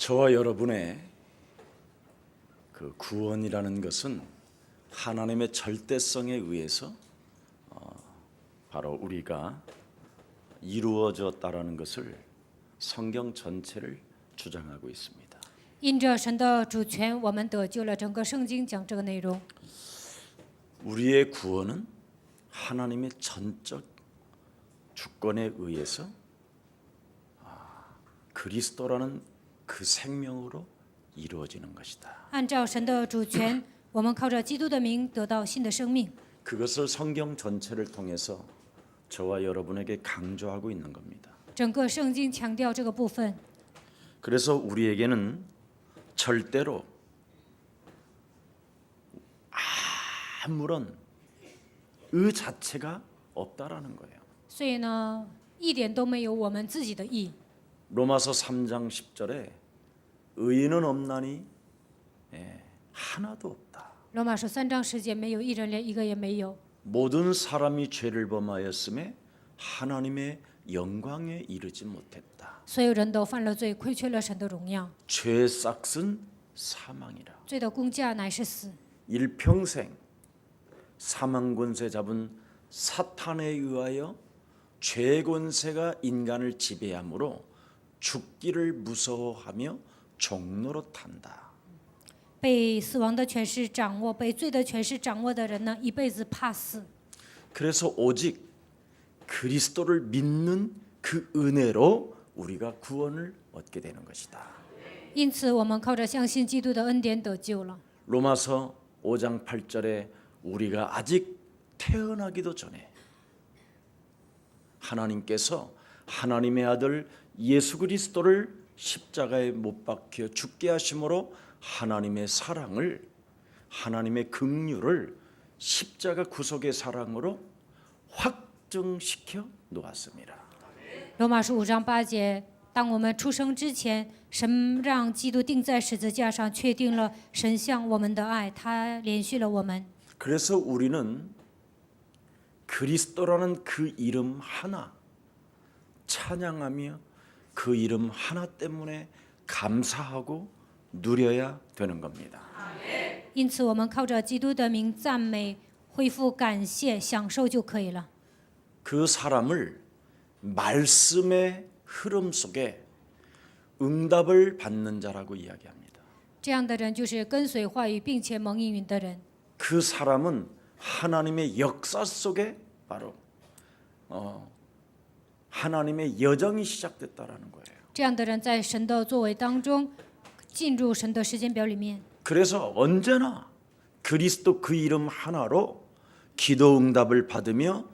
저와 여러분의 그 구원이라는 것은 하나님의 절대성에 의해서 바로 우리가 이루어졌다라는 것을 성경 전체를 주장하고 있습니다. 因着神的主权，我们得救了。整个圣经讲这个内容。 우리의 구원은 하나님의 전적 주권에 의해서 그리스도라는 그 생명으로 이루어지는 것이다. 按照神的主权，我们靠着基督的名得到新的生命。 그것을 성경 전체를 통해서 저와 여러분에게 강조하고 있는 겁니다. 整个圣经强调这个部分， 그래서 우리에게는 절대로 아무런 의 자체가 없다라는 거예요. 所以呢，一点都没有我们自己的义。 로마서 3장 10절에 의인은 없나니 하나도 없다. 罗马书3章10节，没有一人，连一个也没有。 모든 사람이 죄를 범하였음에 하나님의 영광에 이르지 못했다. 所有人都犯了罪，亏缺了神的荣耀。 죄의 싹은 사망이라. 罪的工价乃是死。 일평생 사망 권세 잡은 사탄에 의하여 죄 권세가 인간을 지배하므로 죽기를 무서워하며 종노릇한다. 被死亡的权势掌握，被罪的权势掌握的人呢，一辈子怕死。 그래서 오직 그리스도를 믿는 그 은혜로 우리가 구원을 얻게 되는 것이다. 因此，我们靠着相信基督的恩典得救了。 로마서 5장 8절에 우리가 아직 태어나기도 전에 하나님께서 하나님의 아들 예수 그리스도를 십자가에 못 박혀 죽게 하심으로 하나님의 사랑을, 하나님의 긍휼을 십자가 구속의 사랑으로 확증시켜 놓았습니다. 罗马书5章8节，当我们出生之前，神让基督钉在十字架上，确定了神向我们的爱，他连续了我们。 그래서 우리는 그리스도라는 그 이름 하나 찬양하며 그 이름 하나 때문에 감사하고 누려야 되는 겁니다. 因此，我们靠着基督的名赞美、恢复、感谢、享受就可以了。 그 사람을 말씀의 흐름 속에 응답을 받는 자라고 이야기합니다. 这样的人就是跟随话语并且蒙应允的人。 그 사람은 하나님의 역사 속에 바로 하나님의 여정이 시작됐다라는 거예요. 这样的人在神的作为当中，进入神的时间表里面。 그래서 언제나 그리스도 그 이름 하나로 기도 응답을 받으며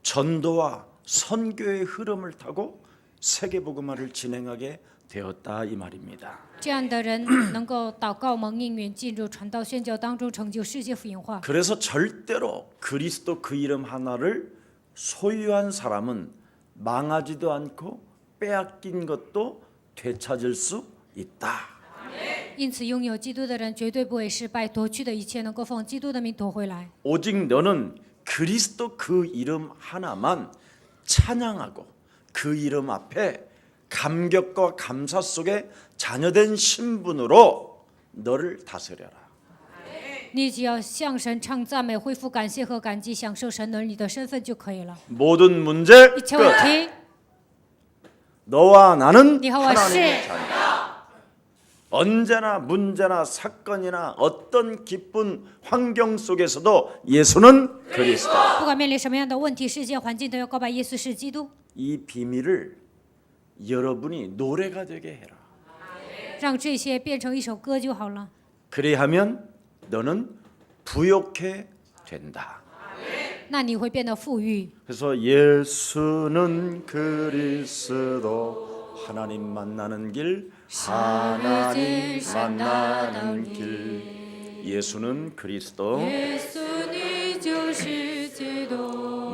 전도와 선교의 흐름을 타고 세계복음화를 진행하게 되었다 이 말입니다. 这样的人能够祷告蒙应允，进入传道宣教当中，成就世界福音化。 그래서 절대로 그리스도 그 이름 하나를 소유한 사람은 망하지도 않고 빼앗긴 것도 되찾을 수 있다. 因此，拥有基督的人绝对不会失败，夺去的一切能够奉基督的名夺回来。 오직 너는 그리스도 그 이름 하나만 찬양하고 그 이름 앞에 감격과 감사 속에 자녀된 신분으로 너를 다스려라. 你只要向神唱赞美、恢复感谢和感激，享受神儿女的身份就可以了。 모든 문제 一切问 끝. 题， 너와 나는 你和我 하나님의 是 자녀. 언제나 문제나 사건이나 어떤 기쁜 환경 속에서도 예수는 그리스도. 不管面临什么样的问题、世界环境，都要告白耶稣是基督， 이 비밀을 여러분이 노래가 되게 해라. 让这些变成一首歌就好了。 그리하면 너는 부욕해 된다. 那你会变得富裕。 그래서 예수는 그리스도 하나님 만나는 길 하나님 만나는 길 예수는 그리스도 耶稣，你就是基督，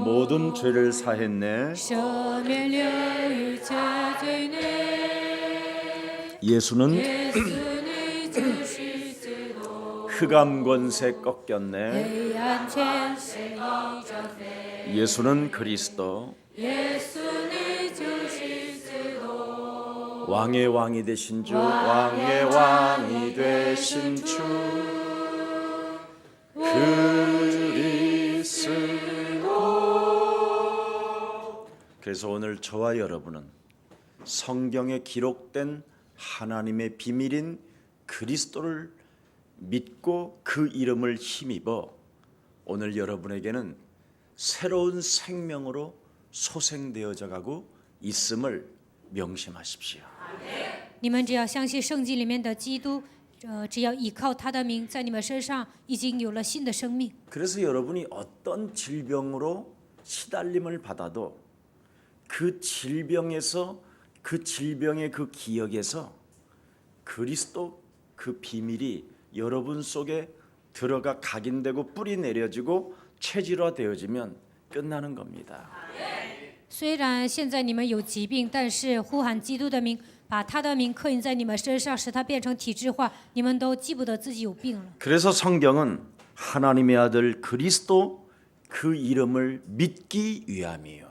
모든 죄를 사했네 赦免了一切罪孽。 예수는 耶稣，你就是基督， 흑암 권세 꺾였네 黑暗权势已降飞。 예수는 그리스도 耶稣，你就是基督， 왕의 왕이 되신 주, 왕의 왕이 되신 주 그리스도. 그래서 오늘 저와 여러분은 성경에 기록된 하나님의 비밀인 그리스도를 믿고 그 이름을 힘입어 오늘 여러분에게는 새로운 생명으로 소생되어져 가고 있음을 명심하십시오. 你们只要相信圣经里面的基督，只要依靠他的名，在你们身上已经有了新的生命。 그래서 여러분이 어떤 질병으로 시달림을 받아도 그 질병에서 그 질병의 그 기억에서 그리스도 그 비밀이 여러분 속에 들어가 각인되고 뿌리 내려지고 체질화되어지면 끝나는 겁니다. 虽然现在你们有疾病，但是呼喊基督的名，把他的名刻印在你们身上，使它变成体质化，你们都记不得自己有病了。 그래서 성경은 하나님의 아들 그리스도 그 이름을 믿기 위함이요.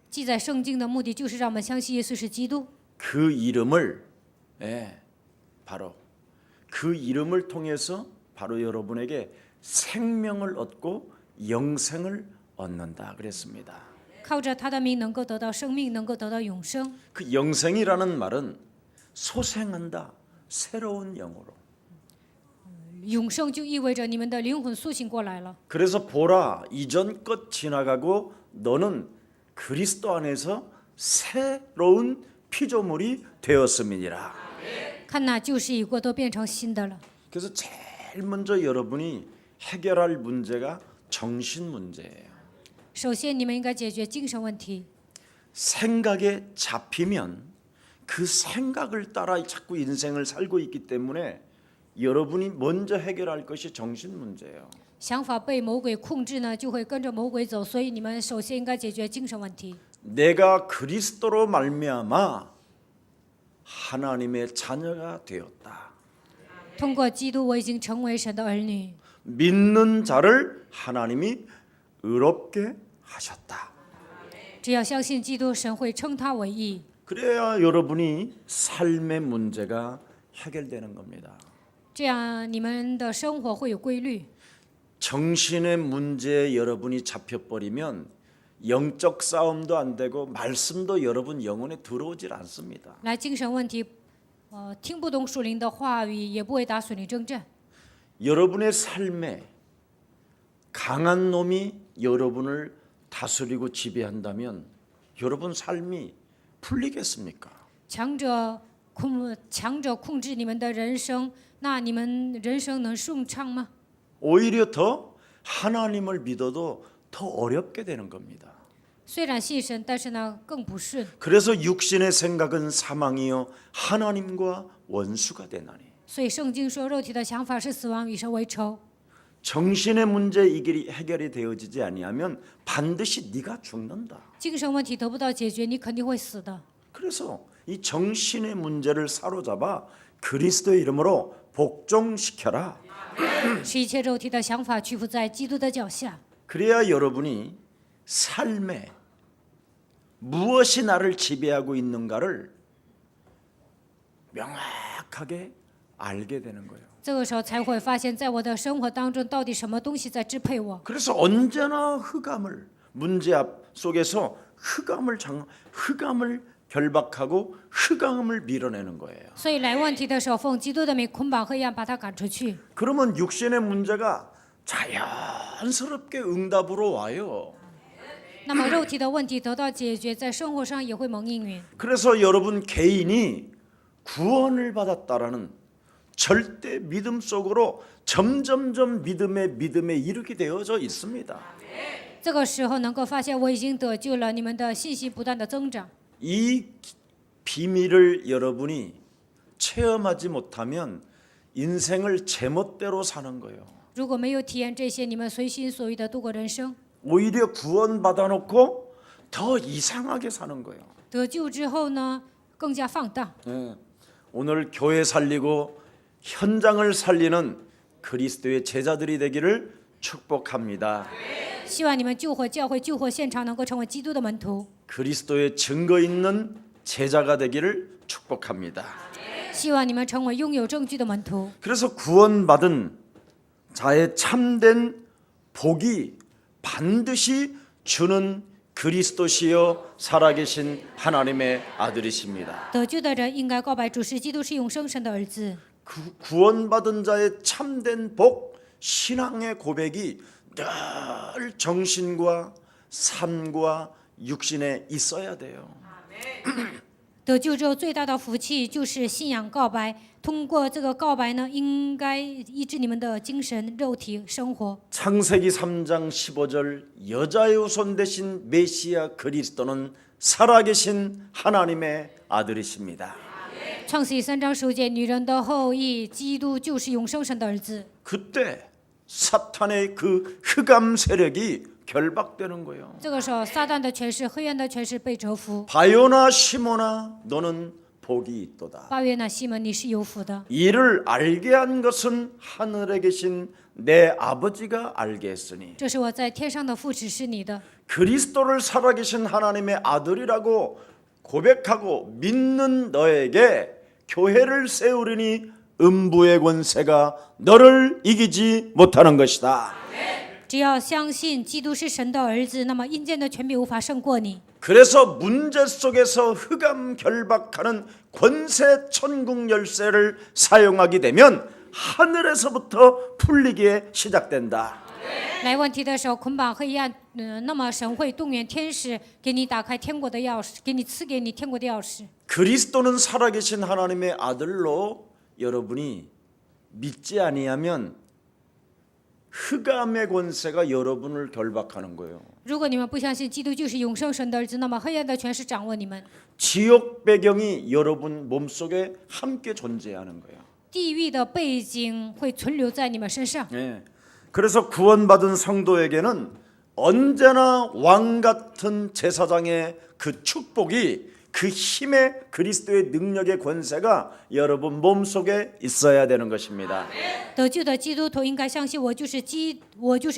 记载圣经的目的就是让我们相信耶稣是基督， 그 이름을 바로 그 이름을 통해서 바로 여러분에게 생명을 얻고 영생을 얻는다 그랬습니다. 靠着他的名能够得到生命，能够得到永生。 그 영생이라는 말은 소생한다, 새로운 영으로. 永生就意味着你们的灵魂苏醒过来了。 그래서 보라, 이전 것 지나가고 너는 그리스도 안에서 새로운 피조물이 되었음이니라. 看那旧事已过，都变成新的了。 그래서 제일 먼저 여러분이 해결할 문제가 정신 문제예요. 首先，你们应该解决精神问题。 생각에 잡히면 그 생각을 따라 자꾸 인생을 살고 있기 때문에 여러분이 먼저 해결할 것이 정신 문제예요. 想法被魔鬼控制呢，就会跟着魔鬼走。所以，你们首先应该解决精神问题。 내가 그리스도로 말미암아 하나님의 자녀가 되었다. 通过基督，我已经成为神的儿女。 믿는 자를 하나님이 의롭게 하셨다. 只要相信基督，神会称他为义。 그래야 여러분이 삶의 문제가 해결되는 겁니다. 这样，你们的生活会有规律。 정신의 문제에 여러분이 잡혀버리면 영적 싸움도 안 되고 말씀도 여러분 영혼에 들어오질 않습니다. 来，精神问题，听不懂属灵的话语，也不会打属灵征战。 여러분의 삶에 강한 놈이 여러분을 다스리고 지배한다면 여러분 삶이 풀리겠습니까? 强者控制你们的人生，那你们人生能顺畅吗？ 오히려 더 하나님을 믿어도 더 어렵게 되는 겁니다. 虽然信神，但是呢更不顺。 그래서 육신의 생각은 사망이요 하나님과 원수가 되나니. 所以圣经说，肉体的想法是死亡，与神为仇。 정신의 문제 이 길이 해결이 되어지지 아니하면 반드시 네가 죽는다. 精神问题得不到解决，你肯定会死的。 그래서 이 정신의 문제를 사로잡아 그리스도의 이름으로 복종시켜라. 使一切肉体的想法屈服在基督的脚下， 그래야 여러분이 삶에 무엇이 나를 지배하고 있는가를 명확하게 알게 되는 거예요. 这个时候才会发现，在我的生活当中，到底什么东西在支配我。 그래서 언제나 흑암을 문제 속에서 흑암을 결박하고 흑암을 밀어내는 거예요. 所以来问题的时候，奉基督的名捆绑黑暗，把它赶出去。 그러면 육신의 문제가 자연스럽게 응답으로 와요. 那么肉体的问题得到解决，在生活上也会蒙应允。 그래서 여러분 개인이 구원을 받았다라는 절대 믿음 속으로 점점점 믿음에 이르게 되어져 있습니다. 这个时候能够发现我已经得救了，你们的信心不断的增长。 이 비밀을 여러분이 체험하지 못하면 인생을 제멋대로 사는 거예요. 如果没有体验这些，你们随心所欲的度过人生。 오히려 구원 받아놓고 더 이상하게 사는 거예요. 得救之后呢，更加放荡。 오늘 교회 살리고 현장을 살리는 그리스도의 제자들이 되기를 축복합니다. 希望你们救活教会、救活现场，能够成为基督的门徒。 그리스도의 증거 있는 제자가 되기를 축복합니다. 希望你们成为拥有证据的门徒。 그래서 구원받은 자의 참된 복이 반드시 주는 그리스도시요 살아계신 하나님의 아들이십니다. 得救的人应该告白主是基督是永生神的儿子。 구원받은 자의 참된 복, 신앙의 고백이 늘 정신과 삶과 육신에 있어야 돼요. 得救之后最大的福气就是信仰告白，通过这个告白呢，应该医治你们的精神、肉体生活。 창세기 3장 15절 여자의 후손 되신 메시아 그리스도는 살아계신 하나님의 아들이십니다. 创世记3章15节，女人的后裔，基督就是永生神的儿子。 그때 사탄의 그 흑암 세력이 결박되는 거예요. 这个时候，撒旦的权势、黑暗的权势被折服。 바요나 시모나 너는 복이 있도다. 巴约纳西门，你是有福的。 이를 알게 한 것은 하늘에 계신 내 아버지가 알게 했으니 这是我在天上的父指示你的。 그리스도를 살아계신 하나님의 아들이라고 고백하고 믿는 너에게 교회를 세우리니 음부의 권세가 너를 이기지 못하는 것이다. 只要相信基督是神的儿子，那么阴间的权柄无法胜过你。 그래서 문제 속에서 흑암 결박하는 권세 천국 열쇠를 사용하게 되면 하늘에서부터 풀리기에 시작된다. 来问题的时候，捆绑黑暗，那么神会动员天使给你打开天国的钥匙，给你赐给你天国的钥匙。 그리스도는 살아계신 하나님의 아들로 여러분이 믿지 아니하면 흑암의 권세가 여러분을 결박하는 거예요. 如果你们不相信基督就是永生神的儿子，那么黑暗的权势掌握你们， 지옥 배경이 여러분 몸속에 함께 존재하는 거예요. 地狱的背景会存留在你们身上。 예. 그래서 구원받은 성도에게는 언제나 왕 같은 제사장의 그 축복이 그 힘의 그리스도의 능력의 권세가 여러분 몸속에 있어야 되는 것입니다. 得救的基督徒应该相信，我就是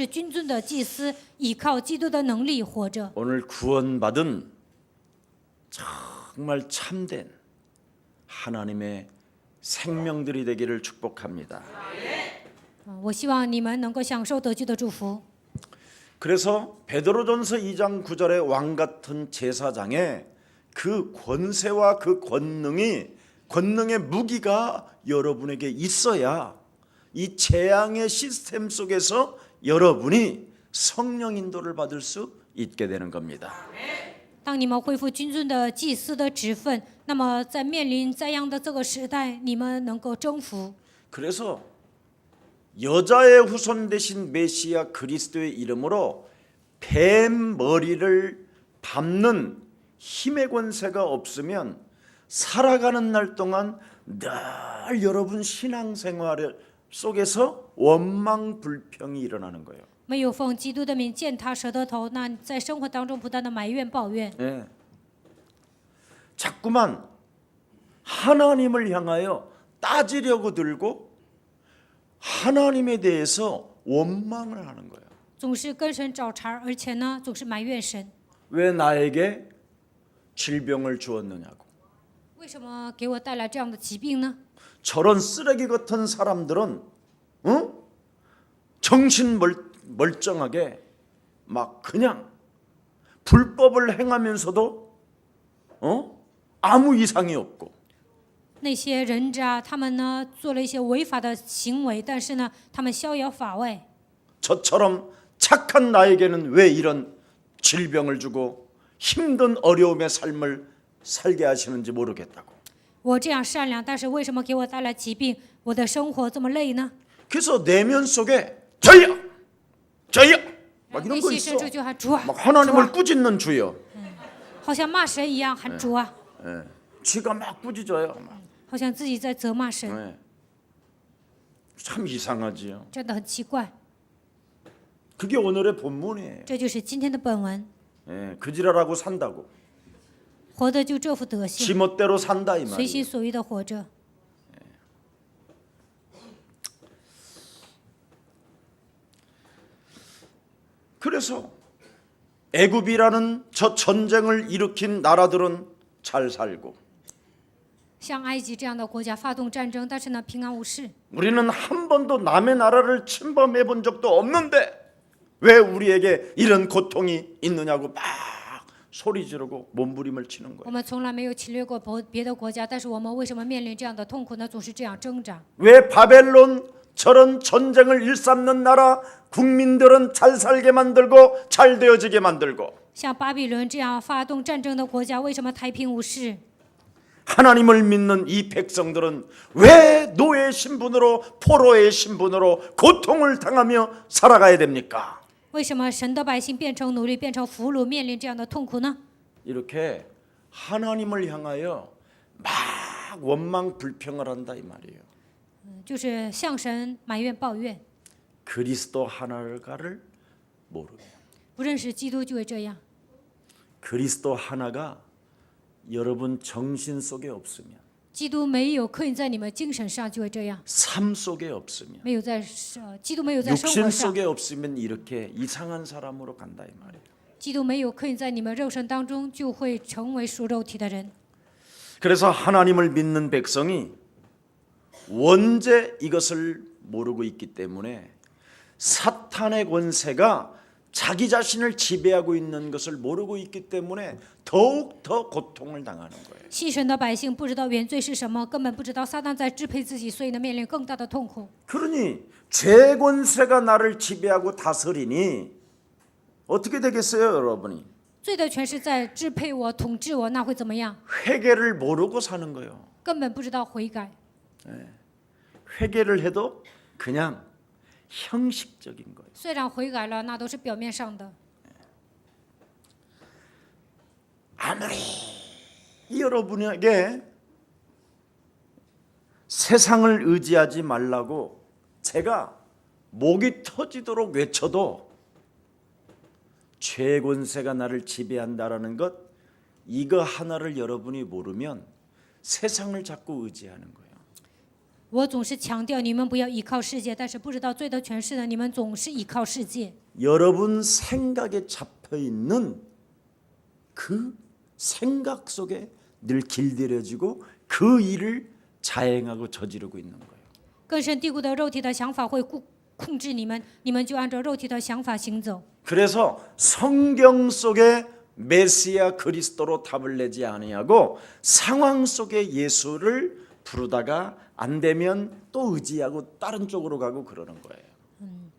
君尊的祭司，依靠基督的能力活着。 오늘 구원받은 정말 참된 하나님의 생명들이 되기를 축복합니다. 我希望你们能够享受得救的祝福。 그래서 베드로전서 2장 9절의 왕 같은 제사장의 그 권세와 그 권능의 무기가 여러분에게 있어야 이 재앙의 시스템 속에서 여러분이 성령 인도를 받을 수 있게 되는 겁니다. 当你们恢复君尊的祭司的职分，那么在面临灾殃的这个时代，你们能够征服。 그래서 여자의 후손 되신 메시아 그리스도의 이름으로 뱀 머리를 밟는 힘의 권세가 없으면 살아가는 날 동안 늘 여러분 신앙생활 속에서 원망 불평이 일어나는 거예요. 没有奉基督的名践踏蛇的头，那在生活当中不断的埋怨抱怨， 예. 자꾸만 하나님을 향하여 따지려고 들고 하나님에 대해서 원망을 하는 거예요. 总是跟神找茬，而且呢，总是埋怨神。 왜 나에게 질병을 주었느냐고. 为什么给我带来这样的疾病呢？ 저런 쓰레기 같은 사람들은 정신 멀쩡하게 막 그냥 불법을 행하면서도 아무 이상이 없고 那些人渣，他们呢做了一些违法的行为，但是呢，他们逍遥法外。 저처럼 착한 나에게는 왜 이런 질병을 주고 힘든 어려움의 삶을 살게 하시는지 모르겠다고. 我这样善良，但是为什么给我带来疾病？我的生活这么累呢？ 그래서 내면 속에 저희야 막 内 이런 거 心 있어. 深处就喊主啊， 막 主 하나님을 啊， 꾸짖는 주여. 好像骂神一样喊主啊， 예. 쥐가 막 꾸짖어요. 막. 好像自己在责骂神， 예. 참 이상하지요. 真的很奇怪。 그게 오늘의 본문이에요. 这就是今天的本文， 예. 그지랄하고 산다고. 活的就这副德性， 지멋대로 산다 이 随心 말이에요. 所欲的活着。 그래서 애굽이라는 저 전쟁을 일으킨 나라들은 잘 살고 像埃及这样的国家发动战争，但是呢平安无事。 우리는 한 번도 남의 나라를 침범해 본 적도 없는데 왜 우리에게 이런 고통이 있느냐고 막 소리 지르고 몸부림을 치는 我 거예요. 们从来没有侵略过别的国家，但是我们为什么面临这样的痛苦呢？总是这样挣扎。 왜 바벨론 저런 전쟁을 일삼는 나라 국민들은 잘 살게 만들고 잘 되어지게 만들고 像巴比伦这样发动战争的国家，为什么太平无事？ 하나님을 믿는 이 백성들은 왜 노예 신분으로 포로의 신분으로 고통을 당하며 살아가야 됩니까? 为什么神的百姓变成奴隶、变成俘虏，面临这样的痛苦呢？ 이렇게 하나님을 향하여 막 원망 불평을 한다 이 말이에요. 就是向神埋怨抱怨， 그리스도 하나가를 모르며 不认识基督就会这样。 그리스도 하나가 여러분 정신 속에 없으면 基督没有刻印在你们精神上，就会这样； 삶 속에 없으면 没有在基督没有在生 육신 活上， 속에 없으면 이렇게 이상한 사람으로 간다 이 말이에요. 基督没有刻印在你们肉身当中，就会成为属肉体的人。 그래서 하나님을 믿는 백성이 원죄 이것을 모르고 있기 때문에 사탄의 권세가 자기 자신을 지배하고 있는 것을 모르고 있기 때문에 더욱 더 고통을 당하는 거예요. 信神的百姓不知道原罪是什么，根本不知道撒旦在支配自己，所以呢面临更大的痛苦。 그러니 죄 권세가 나를 지배하고 다스리니 어떻게 되겠어요, 여러분이? 罪的权势在支配我、统治我，那会怎么样？ 회개를 모르고 사는 거예요. 根本不知道悔改。 회개를 해도 그냥 형식적인 거예요. 虽然悔改了，那都是表面上的。 아무리 여러분에게 세상을 의지하지 말라고 제가 목이 터지도록 외쳐도 죄 권세가 나를 지배한다라는 것 이거 하나를 여러분이 모르면 세상을 자꾸 의지하는 거예요. 我总是强调你们不要依靠世界，但是不知道罪的权势呢，你们总是依靠世界。 여러분 생각에 잡혀 있는 그 생각 속에 늘 길들여지고 그 일을 자행하고 저지르고 있는 거예요. 根深蒂固的肉体的想法会控制你们，你们就按照肉体的想法行走。 그래서 성경 속에 메시아 그리스도로 답을 내지 아니하고 상황 속에 예수를 부르다가 안 되면 또 의지하고 다른 쪽으로 가고 그러는 거예요.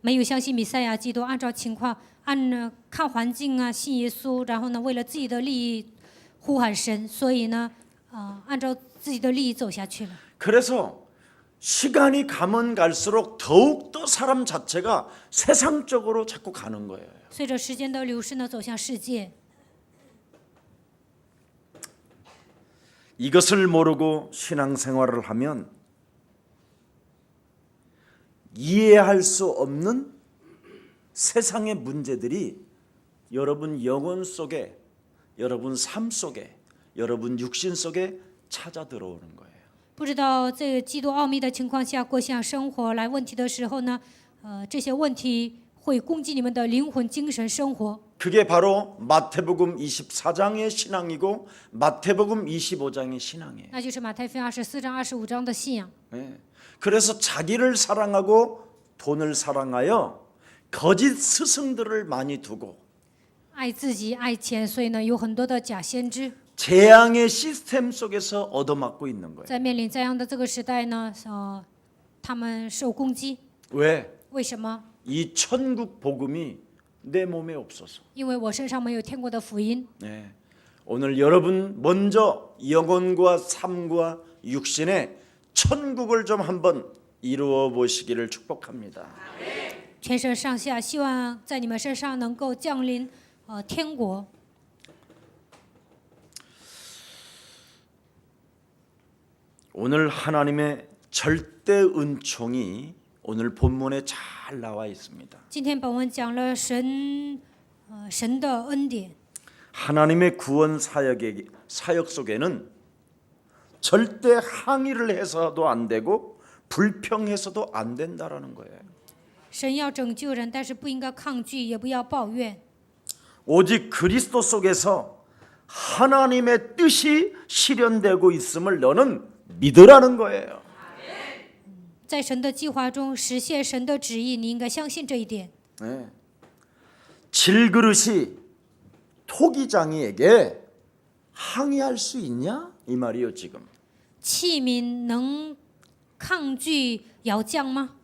没有相信弥赛亚基督，按照情况，看环境啊，信耶稣，然后呢，为了自己的利益呼喊神，所以呢，按照自己的利益走下去了。 그래서 시간이 가면 갈수록 더욱더 사람 자체가 세상적으로 자꾸 가는 거예요. 随着时间的流逝呢，走向世界。 이것을 모르고 신앙생활을 하면 이해할 수 없는 세상의 문제들이 여러분 영혼 속에, 여러분 삶 속에, 여러분 육신 속에 찾아 들어오는 거예요. 不知道这个基督奥秘的情况下过向生活来问题的时候呢，这些问题会攻击你们的灵魂、精神生活。 그게 바로 마태복음 24장의 신앙이고 마태복음 25장의 신앙이에요. 那就是马太福音24章、25章的信仰。 네. 그래서 자기를 사랑하고 돈을 사랑하여 거짓 스승들을 많이 두고 爱自己、爱钱，所以呢，有很多的假先知 재앙의 시스템 속에서 얻어맞고 있는 거예요. 在面临这样的这个时代呢，他们受攻击。 왜? 为什么？ 이 천국 복음이 내 몸에 없어서. 因为我身上没有天国的福音。 네. 오늘 여러분 먼저 영혼과 삶과 육신의 천국을 좀 한번 이루어 보시기를 축복합니다. 全身上下，希望在你们身上能够降临天国。 오늘 하나님의 절대 은총이 오늘 본문에 잘 나와 있습니다. 今天本文讲了神的恩典， 하나님의 구원 사역 속에는 절대 항의를 해서도 안 되고 불평해서도 안 된다라는 거예요. 神要拯救人，但是不应该抗拒，也不要抱怨。 오직 그리스도 속에서 하나님의 뜻이 실현되고 있음을 너는 믿으라는 거예요. 在神的计划中实现神的旨意，你应该相信这一点。 네. 질그릇이 토기장이에게 항의할 수 있냐? 이 말이요 지금. 器皿能抗拒窑匠吗？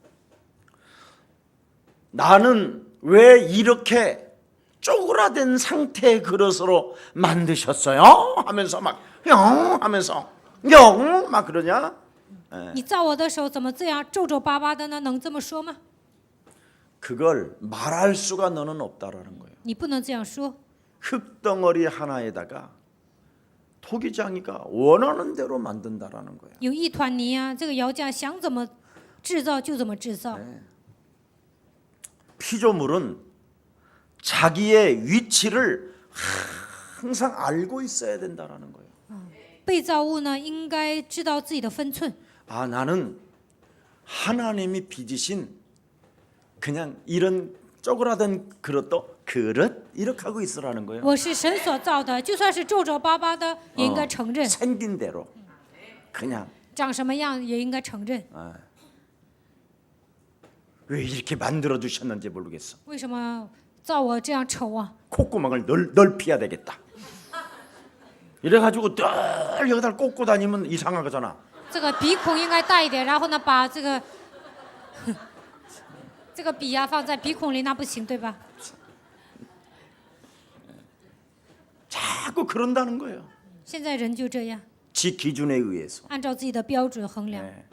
나는 왜 이렇게 쪼그라든 상태의 그릇으로 만드셨어요? 하면서 막 영 하면서 영 막 그러냐? 你造我的时候怎么这样皱皱巴巴的呢？能这么说吗？ 그걸 말할 수가 너는 없다라는 거예요. 你不能这样说。 흙덩어리 하나에다가 토기장이가 원하는 대로 만든다라는 거예요. 有一团泥啊，这个窑匠想怎么制造就怎么制造。 피조물은 자기의 위치를 항상 알고 있어야 된다라는 거예요. 被造物呢，应该知道自己的分寸。 아, 나는 하나님이 빚으신 그냥 이런 쪼그라든 그릇도 그릇 이렇게 하고 있으라는 거예요. 我是神所造的，就算是皱皱巴巴的，也应该承认； 생긴 대로 그냥 长什么样也应该承认。 왜 이렇게 만들어 주셨는지 모르겠어. 为什么造我这样丑啊？ 콧구멍을 넓혀야 되겠다. 이래가지고 늘 여기다 꽂고 다니면 이상하잖아. 这个鼻孔应该大一点，然后呢，把这个这个笔啊放在鼻孔里，那不行，对吧？ 자꾸 그런다는 거예요. 现在人就这样， 지 기준에 의해서. 按照自己的标准衡量。 네.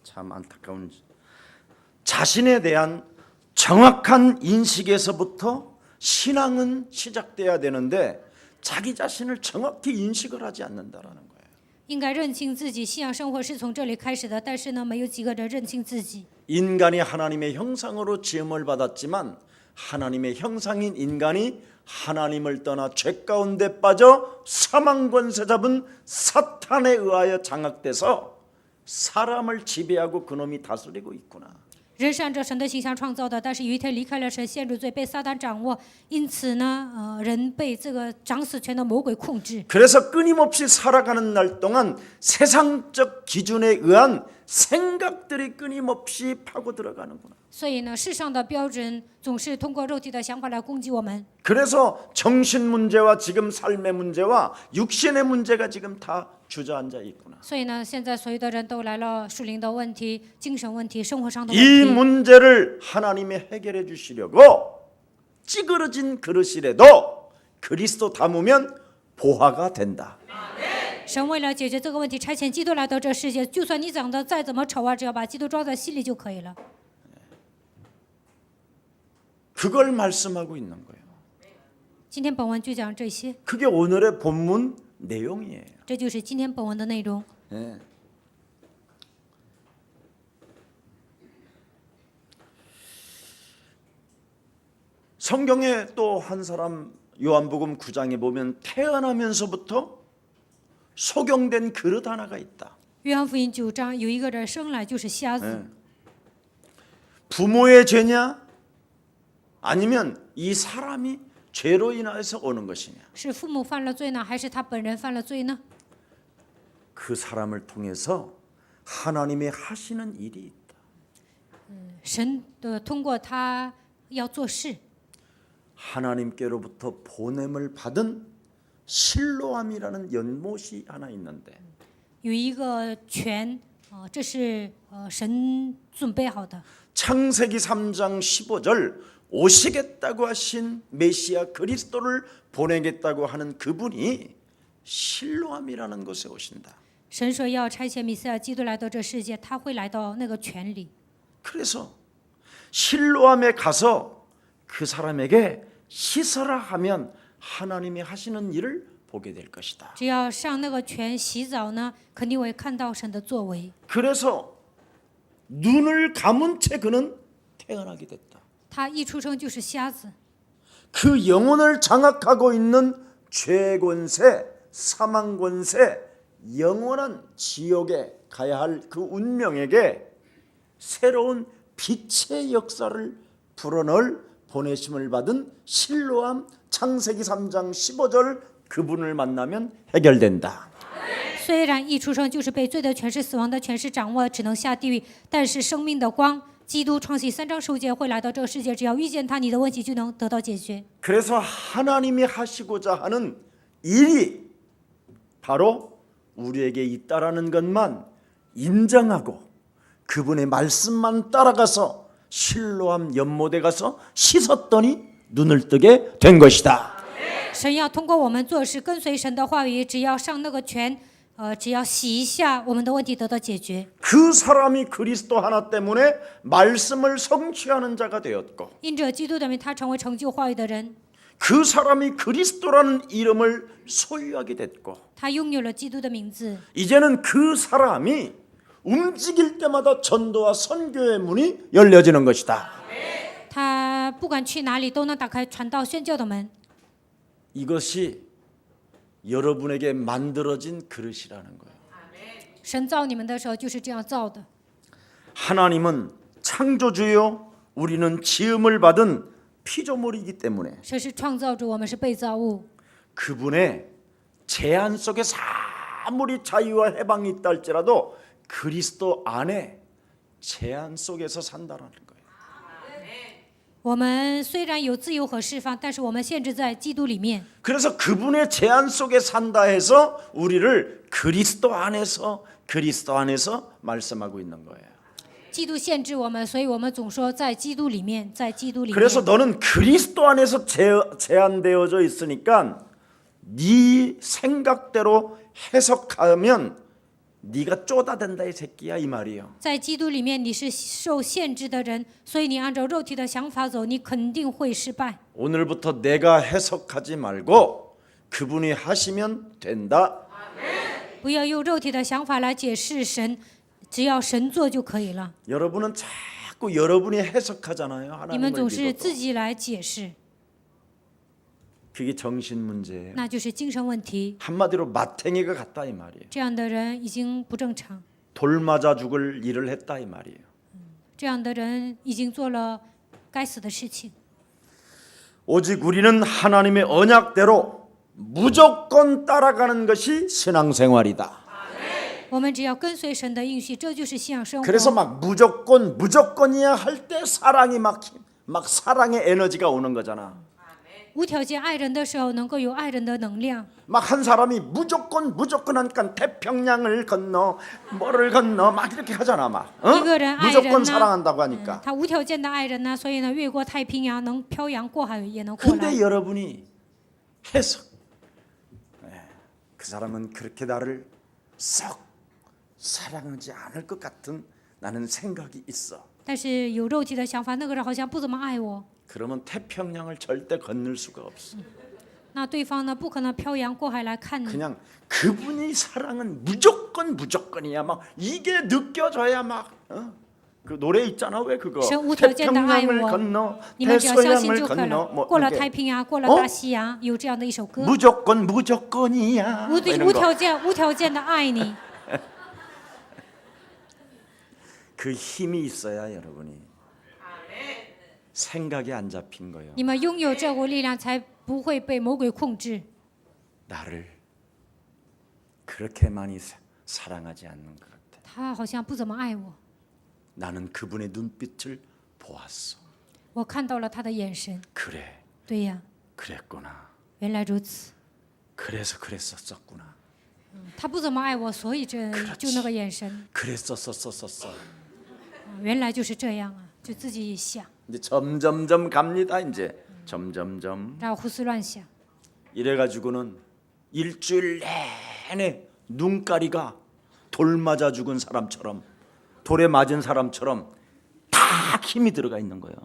참 안타까운. 자신에 대한 정확한 인식에서부터 신앙은 시작돼야 되는데 자기 자신을 정확히 인식을 하지 않는다라는 거예요. 应该认清自己，信仰生活是从这里开始的。但是呢，没有几个人认清自己。 인간이 하나님의 형상으로 지음을 받았지만 하나님의 형상인 인간이 하나님을 떠나 죄 가운데 빠져 사망 권세 잡은 사탄에 의하여 장악돼서 사람을 지배하고 그놈이 다스리고 있구나. 人是按照神的形象创造的，但是有一天离开了神，陷入罪，被撒旦掌握。因此呢，人被这个掌死权的魔鬼控制。 그래서 끊임없이 살아가는 날 동안 세상적 기준에 의한 생각들이 끊임없이 파고 들어가는구나. 所以呢，世上的标准总是通过肉体的想法来攻击我们。 그래서 정신 문제와 지금 삶의 문제와 육신의 문제가 지금 다 주저앉아 있구나. 所以呢，现在所有的人都来了属灵的问题、精神问题、生活上的 이 问题。 문제를 하나님이 해결해 주시려고 찌그러진 그릇이라도 그리스도 담으면 보화가 된다. 神为了解决这个问题，差遣基督来到这世界。就算你长得再怎么丑啊，只要把基督装在心里就可以了。 그걸 말씀하고 있는 거예요. 今天本文就讲这些， 그게 오늘의 본문 내용이에요. 这就是今天本文的内容。 네. 성경에 또 한 사람 요한복음 9장에 보면 태어나면서부터 소경된 그릇 하나가 있다. 约翰福音9章有一个人生来就是瞎子， 네. 부모의 죄냐? 아니면 이 사람이 죄로 인해서 오는 것이냐? 是父母犯了罪呢，还是他本人犯了罪呢？ 그 사람을 통해서 하나님의 하시는 일이 있다. 神的通过他要做事， 하나님께로부터 보냄을 받은 실로암이라는 연못이 하나 있는데 有一个权，这是神准备好的。 창세기 3장 15절 오시겠다고 하신 메시아 그리스도를 보내겠다고 하는 그분이 실로암이라는 곳에 오신다. 神说要差遣弥赛亚基督来到这世界，他会来到那个权里。 그래서 실로암에 가서 그 사람에게 씻어라 하면 하나님이 하시는 일을 보게 될 것이다. 只要上那个泉洗澡呢，肯定会看到神的作为。 그래서 눈을 감은 채 그는 태어나게 됐다. 他一出生就是瞎子， 그 영혼을 장악하고 있는 죄 권세, 사망 권세, 영원한 지옥에 가야 할 그 운명에게 새로운 빛의 역사를 불어넣을 보내심을 받은 실로암 창세기 3장 15절 그분을 만나면 해결된다. 虽然一出生就是被罪的权势、死亡的权势掌握，只能下地狱，但是生命的光，基督创世3章15节会来到这个世界，只要遇见他，你的问题就能得到解决。 그래서 하나님이 하시고자 하는 일이 바로 우리에게 있다라는 것만 인정하고 그분의 말씀만 따라가서 실로암 연못에 가서 씻었더니 눈을 뜨게 된 것이다. 神要通过我们做事，跟随神的话语，只要上那个泉，只要洗一下，我们的问题得到解决。 그 사람이 그리스도 하나 때문에 말씀을 성취하는 자가 되었고 因着基督的名，他成为成就话语的人， 그 사람이 그리스도라는 이름을 소유하게 됐고 他拥有了基督的名字。 이제는 그 사람이 움직일 때마다 전도와 선교의 문이 열려지는 것이다. 他不管去哪里都能打开传道宣教的门。 이것이 여러분에게 만들어진 그릇이라는 거예요. 神造你们的时候就是这样造的。 하나님은 창조주요 우리는 지음을 받은 피조물이기 때문에 神是创造主，我们是被造物。 그분의 제한 속에서 아무리 자유와 해방이 있다 할지라도 그리스도 안에 제한 속에서 산다라는 거예요. 我们虽然有自由和释放，但是我们限制在基督里面。 그래서 그분의 제한 속에 산다 해서 우리를 그리스도 안에서 말씀하고 있는 거예요. 基督限制我们，所以我们总说在基督里面，在基督里面。 그래서 너는 그리스도 안에서 제한되어져 있으니까 네 생각대로 해석하면 네가 쪼다된다 이 새끼야 이 말이에요. 在基督里面，你是受限制的人，所以你按照肉体的想法走，你肯定会失败。 오늘부터 내가 해석하지 말고 그분이 하시면 된다. 不要用肉体的想法来解释神，只要神做就可以了。 여러분은 자꾸 여러분이 해석하잖아요. 你们总 하나님을 是 믿어도. 自己来解释， 그게 정신 문제예요. 那就是精神问题。 한마디로 마탱이가 같다 이 말이에요. 这样的人已经不正常， 돌 맞아 죽을 일을 했다 이 말이에요. 这样的人已经做了该死的事情。 오직 우리는 하나님의 언약대로 무조건 따라가는 것이 신앙생활이다. 我们只要跟随神的应许，这就是信仰生活。 그래서 막 무조건이야 할 때 사랑이 막 사랑의 에너지가 오는 거잖아. 无条件爱人的时候，能够有爱人的能量。 막 한 사람이 무조건 하니까 태평양을 건너 뭐를 건너 막 이렇게 하잖아 막. 어? 一个人爱人 무조건 呢， 사랑한다고 하니까. 他无条件的爱人呢，所以呢，越过太平洋，能漂洋过海也能过来。 근데 여러분이 해석. 그 사람은 그렇게 나를 썩 사랑하지 않을 것 같은 나는 생각이 있어. 但是有肉体的想法，那个人好像不怎么爱我， 그러면 태평양을 절대 건널 수가 없어. 那对方呢，不可能漂洋过海来看你。 그냥 그분이 사랑은 무조건이야. 막 이게 느껴져야 막. 그 노래 있잖아 왜 그거? 神无条件的爱 태평양을 我， 건너 你们只要相信 대서양을 就可以 건너 了。 뭐 过了 이렇게. 太平洋，过了大西洋，有这样的一首歌。 무조건이야. 无 뭐 이런 无 거. 条件的爱你， 그 힘이 있어야 여러분이 생각이 안 잡힌 거예요. 你们拥有这股力量，才不会被魔鬼控制。 나를 그렇게 많이 사랑하지 않는 것 같아. 他好像不怎么爱我， 나는 그분의 눈빛을 보았어. 我看到了他的眼神。 그래, 对呀， 그랬구나. 原来如此。 그래서 그랬었구나. 他不怎么爱我，所以就那个眼神， 그랬었었었어. 原来就是这样啊，就自己想， 이제 점점점 갑니다. 이제 점점점 然后胡思乱想。 이래가지고는 일주일 내내 눈가리가 돌 맞아 죽은 사람처럼 돌에 맞은 사람처럼 다 힘이 들어가 있는 거예요.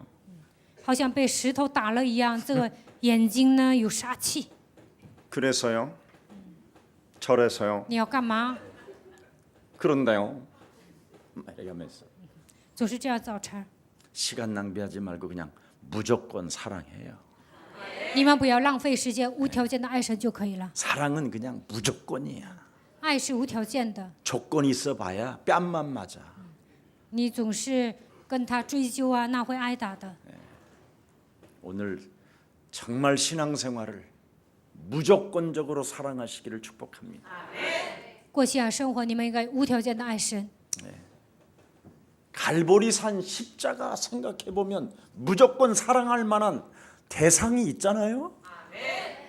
好像被石头打了一样，这个眼睛呢有杀气。 그래서요. 저래서요. 你要干嘛？ 그런데요. 이러면서 总是这样找茬儿。 시간 낭비하지 말고 그냥 무조건 사랑해요. 你们不要浪费时间，无条件的爱神就可以了。 사랑은 그냥 무조건이야. 爱是无条件的， 조건이 있어봐야 뺨만 맞아. 你总是跟他追究啊，那会挨打的。 오늘 정말 신앙생활을 무조건적으로 사랑하시기를 축복합니다. 过信仰生活，你们应该无条件的爱神。 갈보리산 십자가 생각해 보면 무조건 사랑할 만한 대상이 있잖아요.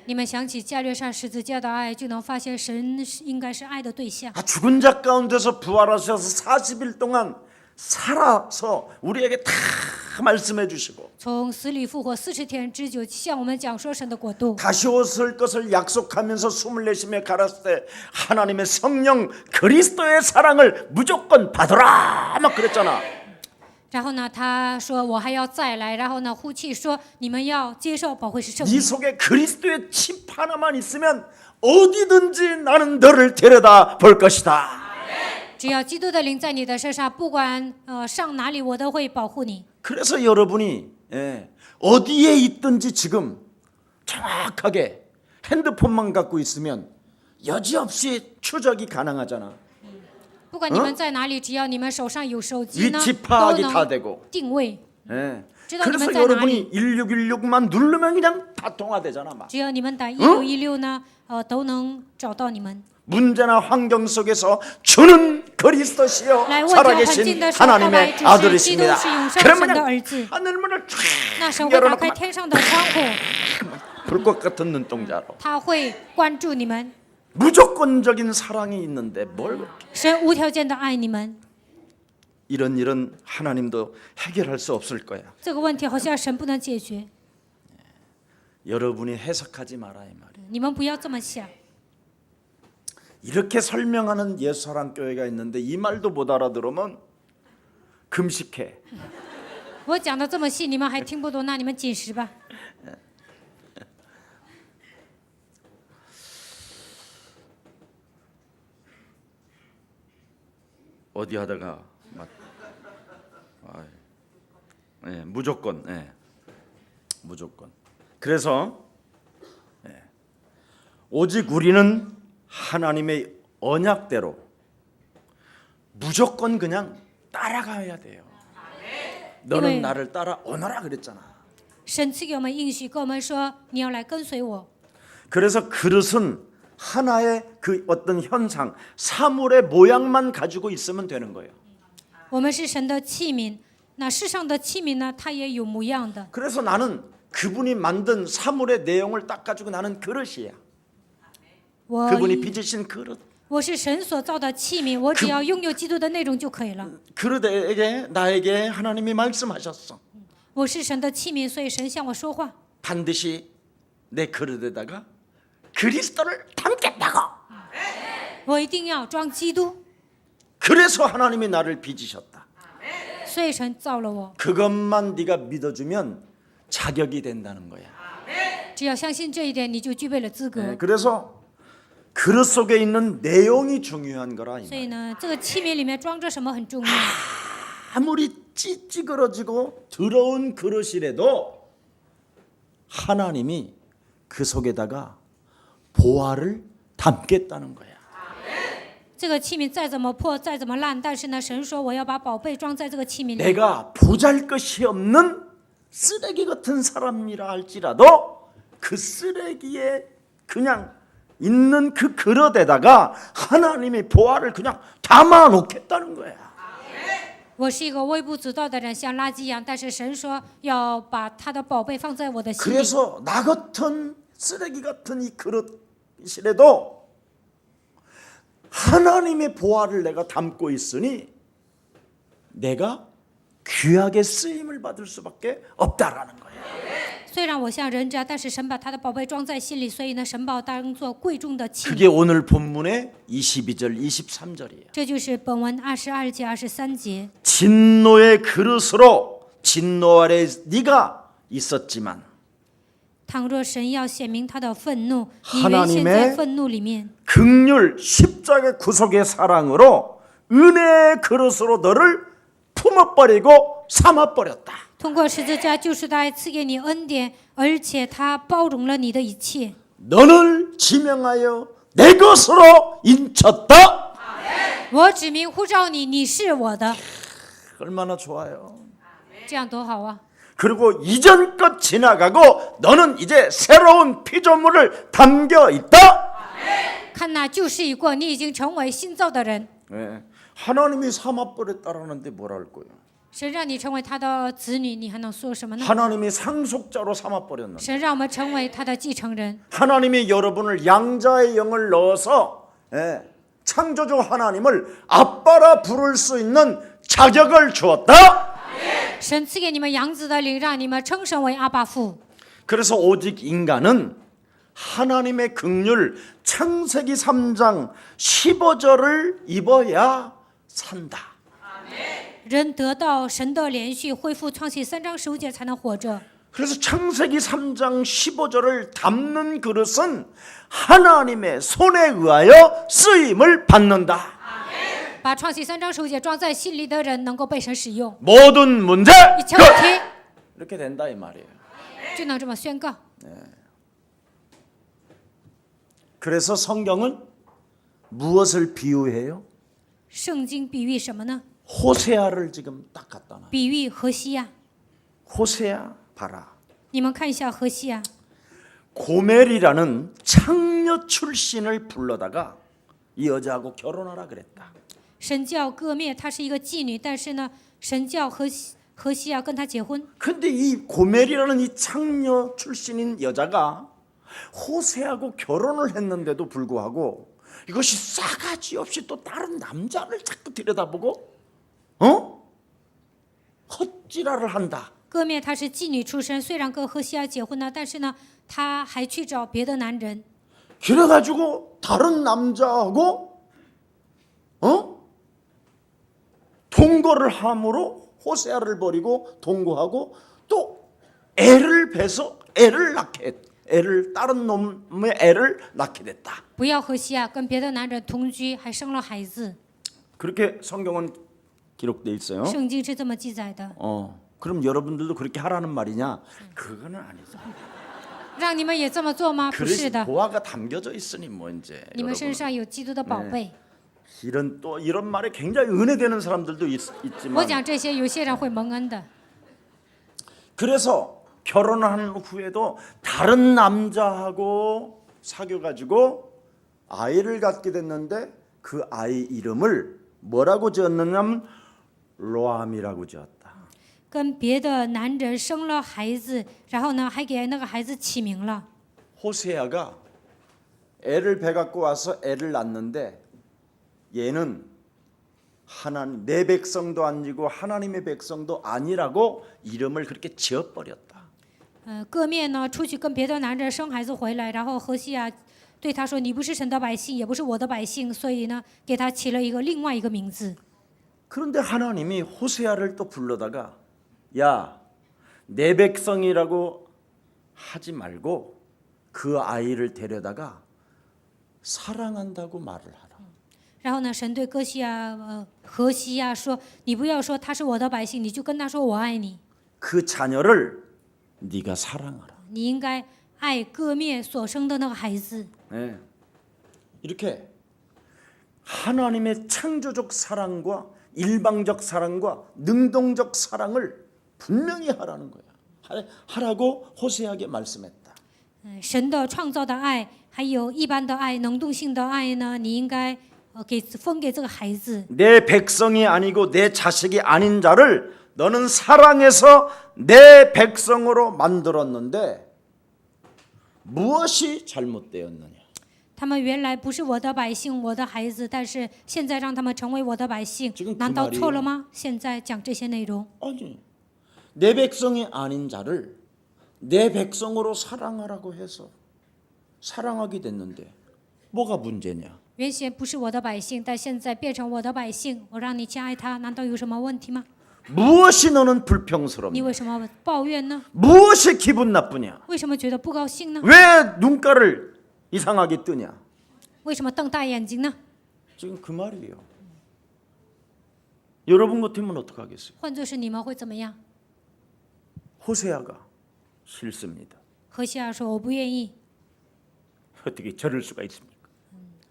你们想起加略山十字架的爱，就能发现神应该是爱的对象。 죽은 자 가운데서 부활하셔서 40일 동안 살아서 우리에게 다 말씀해 주시고 从死里复活40天之久，向我们讲说神的国度。 다시 오실 것을 약속하면서 숨을 내쉬며 가랐을 때 하나님의 성령 그리스도의 사랑을 무조건 받으라 막 그랬잖아. 然后呢，他说我还要再来，然后呢，呼气说你们要接受保惠师圣 네 灵。 속에 그리스도의 칩 하나만 있으면 어디든지 나는 너를 데려다 볼 것이다. 只要基督的灵在你的身上，不管上哪里，我都会保护你。 그래서 여러분이 어디에 있든지 지금 정확하게 핸드폰만 갖고 있으면 여지없이 추적이 가능하잖아. 不管你们在哪里，只要你们手上有手机呢， 위치 都 파악이 다 能 되고. 定位。 예.知道 그래서 你们在哪里。 여러분이 1616만 누르면 그냥 다 통화되잖아. 막. 只要你们打1616呢，都能找到你们。 문제나 환경 속에서 주는 그리스도시요 来问教环境 살아계신 的时候，来 하나님의 只是基督 아들이십니다. 是永生 그러면 神的 그냥 儿子。 하늘문을 那神 쫙 会打开 열어놓고 天上的窗户， 불꽃 같은 눈동자로 他会关注你们。 무조건적인 사랑이 있는데 뭘 그렇게 神无条件的爱你们。 이런 일은 하나님도 해결할 수 없을 거야. 这个问题好像神不能解决， 여러분이 해석하지 마라 이 말이야. 你们不要这么想。 이렇게 설명하는 예수사랑 교회가 있는데 이 말도 못 알아들으면 금식해. 我讲的这么细，你们还听不懂，那你们禁食吧。 어디 하다가 무조건 무조건. 그래서 오직 우리는 하나님의 언약대로 무조건 그냥 따라가야 돼요. 너는 네. 나를 따라오너라 그랬잖아. 神赐给我们应许，跟我们说你要来跟随我。 그래서 그릇은 하나의 그 어떤 현상, 사물의 모양만 가지고 있으면 되는 거예요. 我们是神的器皿，那世上的器皿呢，它也有模样的。 그래서 나는 그분이 만든 사물의 내용을 딱 가지고 나는 그릇이야. 我 그분이 빚으신 그릇. 我是神所造的器皿，我只要拥有基督的内容就可以了。 그릇에게 나에게 하나님이 말씀하셨어. 我是神的器皿，所以神向我说话。 반드시 내 그릇에다가 그리스도를 담겠다고. 我一定要装基督， 그래서 하나님이 나를 빚으셨다. 所以神造了我。 그것만 네가 믿어주면 자격이 된다는 거야. 只要相信这一点，你就具备了资格。 그래서 그릇 속에 있는 내용이 중요한 거라. 이 所以呢，这个器皿里面装着什么很重要。 아무리 찌찌그러지고 더러운 그릇이라도 하나님이 그 속에다가 보화를 담겠다는 거야. 这个器皿再怎么破，再怎么烂，但是呢，神说我要把宝贝装在这个器皿里。 내가 보잘것이 없는 쓰레기 같은 사람이라 할지라도 그 쓰레기에 그냥 있는 그 그릇에다가 하나님이 보화를 그냥 담아 놓겠다는 거야. 我是一个微不足道的人，像垃圾一样，但是神说要把他的宝贝放在我的心里。 그래서 나 같은 쓰레기 같은 이 그릇이라도 하나님의 보화를 내가 담고 있으니 내가 귀하게 쓰임을 받을 수밖에 없다라는 거예요. 虽然我像人这样，但是神把他的宝贝装在心里，所以呢，神把我当做贵重的器 그게 皿。 오늘 본문의 22절, 23절이에요. 这就是本文22节、23节。 진노의 그릇으로 진노 아래 네가 있었지만 倘若神要显明他的愤怒，你 하나님의 原先在愤怒里面， 긍휼 십자가 구속의 사랑으로 은혜의 그릇으로 너를 품어버리고 삼아버렸다. 通过十字架救赎的爱赐给你恩典，而且他包容了你的一切。 너를 지명하여 내 것으로 인쳤다. 我指名呼召你，你是我的， 얼마나 좋아요. 这样多好啊！ 그리고 이전 것 지나가고 너는 이제 새로운 피조물을 담겨 있다. 看那旧事已过，你已经成为新造的人。 네. 하나님이 삼아버렸다라는데 뭐라 할 거예요? 神让你成为他的子女，你还能说什么呢？ 하나님이 상속자로 삼아버렸는데 神让我们成为他的继承人， 하나님이 여러분을 양자의 영을 넣어서 창조주 하나님을 아빠라 부를 수 있는 자격을 주었다. 神赐给你们养子的灵，让你们称神为阿爸父。 그래서 오직 인간은 하나님의 긍휼 창세기 3장 15절을 입어야 산다. 人得到神的连续恢复，创启3章15节才能活着。 그래서 창세기 3장 15절을 담는 그릇은 하나님의 손에 의하여 쓰임을 받는다. 把创启3章15节装在心里的人，能够被神使用， 모든 문제 一切问题 이렇게 된다 이 말이에요. 就能这么宣告。 그래서 성경은 무엇을 비유해요? 圣经比喻什么呢？ 호세아를 지금 딱 갖다 놔. 比喻何西亚。 호세아 봐라. 你们看一下何西亚， 고멜이라는 창녀 출신을 불러다가 이 여자하고 결혼하라 그랬다. 神叫割灭，她是一个妓女，但是呢，神叫何西亚跟她结婚。 근데 이 고멜이라는 이 창녀 출신인 여자가 호세하고 결혼을 했는데도 불구하고 이것이 싸가지 없이 또 다른 남자를 자꾸 들여다보고 헛지랄을 한다. 割灭她是妓女出身，虽然跟何西亚结婚了，但是呢，她还去找别的男人。 그래가지고 다른 남자하고 동거를 함으로 호세아를 버리고 동거하고 또 애를 베서 애를 다른 놈의 애를 낳게 됐다. 不要何西亚跟别的男人同居，还生了孩子。 그렇게 성경은 기록돼 있어요. 圣经是这么记载的， 그럼 여러분들도 그렇게 하라는 말이냐? 그거는 아니죠. 让你们也这么做吗？不是 그릇이 的， 보화가 담겨져 있으니 뭐 이제 你们身 여러분 上有基督的宝贝。 이런 말에 굉장히 은혜되는 사람들도 我 있지만 讲这些，有些人会蒙恩的。 그래서 결혼한 후에도 다른 남자하고 사귀어가지고 아이를 갖게 됐는데 그 아이 이름을 뭐라고 지었느냐면 로암이라고 지었다. 跟别的男人生了孩子，然后呢，还给那个孩子起名了。 호세아가 애를 배 갖고 와서 애를 낳는데 얘는 하나님 내 백성도 아니고 하나님의 백성도 아니라고 이름을 그렇게 지어버렸다. 割灭呢出去跟别的男人生孩子回来，然后何西亚对他说：“你不是神的百姓，也不是我的百姓。”所以呢，给他起了另外一个名字。 그런데 하나님이 호세아를 또 불러다가 야, 내 백성이라고 하지 말고 그 아이를 데려다가 사랑한다고 말을 하라. 然后呢，神对何西亚说：“你不要说他是我的百姓，你就跟他说我爱你。 그 자녀를 네가 사랑하라. 你应该爱割灭所生的那个孩子。 네. 이렇게 하나님의 창조적 사랑과 일방적 사랑과 능동적 사랑을 분명히 하라는 거야. 하라고 호세아에게 말씀했다. 神的创造的爱，还有一般的爱、能动性的爱呢，你应该分给这个孩子。 내 백성이 아니고 내 자식이 아닌 자를 너는 사랑해서 내 백성으로 만들었는데 무엇이 잘못되었느냐? 他们原来不是我的百姓，我的孩子，但是现在让他们成为我的百姓 지금 그 ，难道 말이에요. 错了吗？现在讲这些内容， 아니, 내 백성이 아닌 자를 내 백성으로 사랑하라고 해서 사랑하게 됐는데 뭐가 문제냐? 原先不是我的百姓，但现在变成我的百姓，我让你去爱他，难道有什么问题吗？ 무엇이 너는 你 불평스럽냐? 为什么抱怨呢？ 무엇이 기분 나쁘냐? 为什么觉得不高兴呢？ 왜 눈가를 이상하게 뜨냐? 为什么瞪大眼睛呢？ 지금 그 말이에요. 여러분 같으면 어떡하겠어요? 换作是你们会怎么样？ 호세아가 싫습니다. 何西亚说：“我不愿意， 어떻게 저럴 수가 있습니까?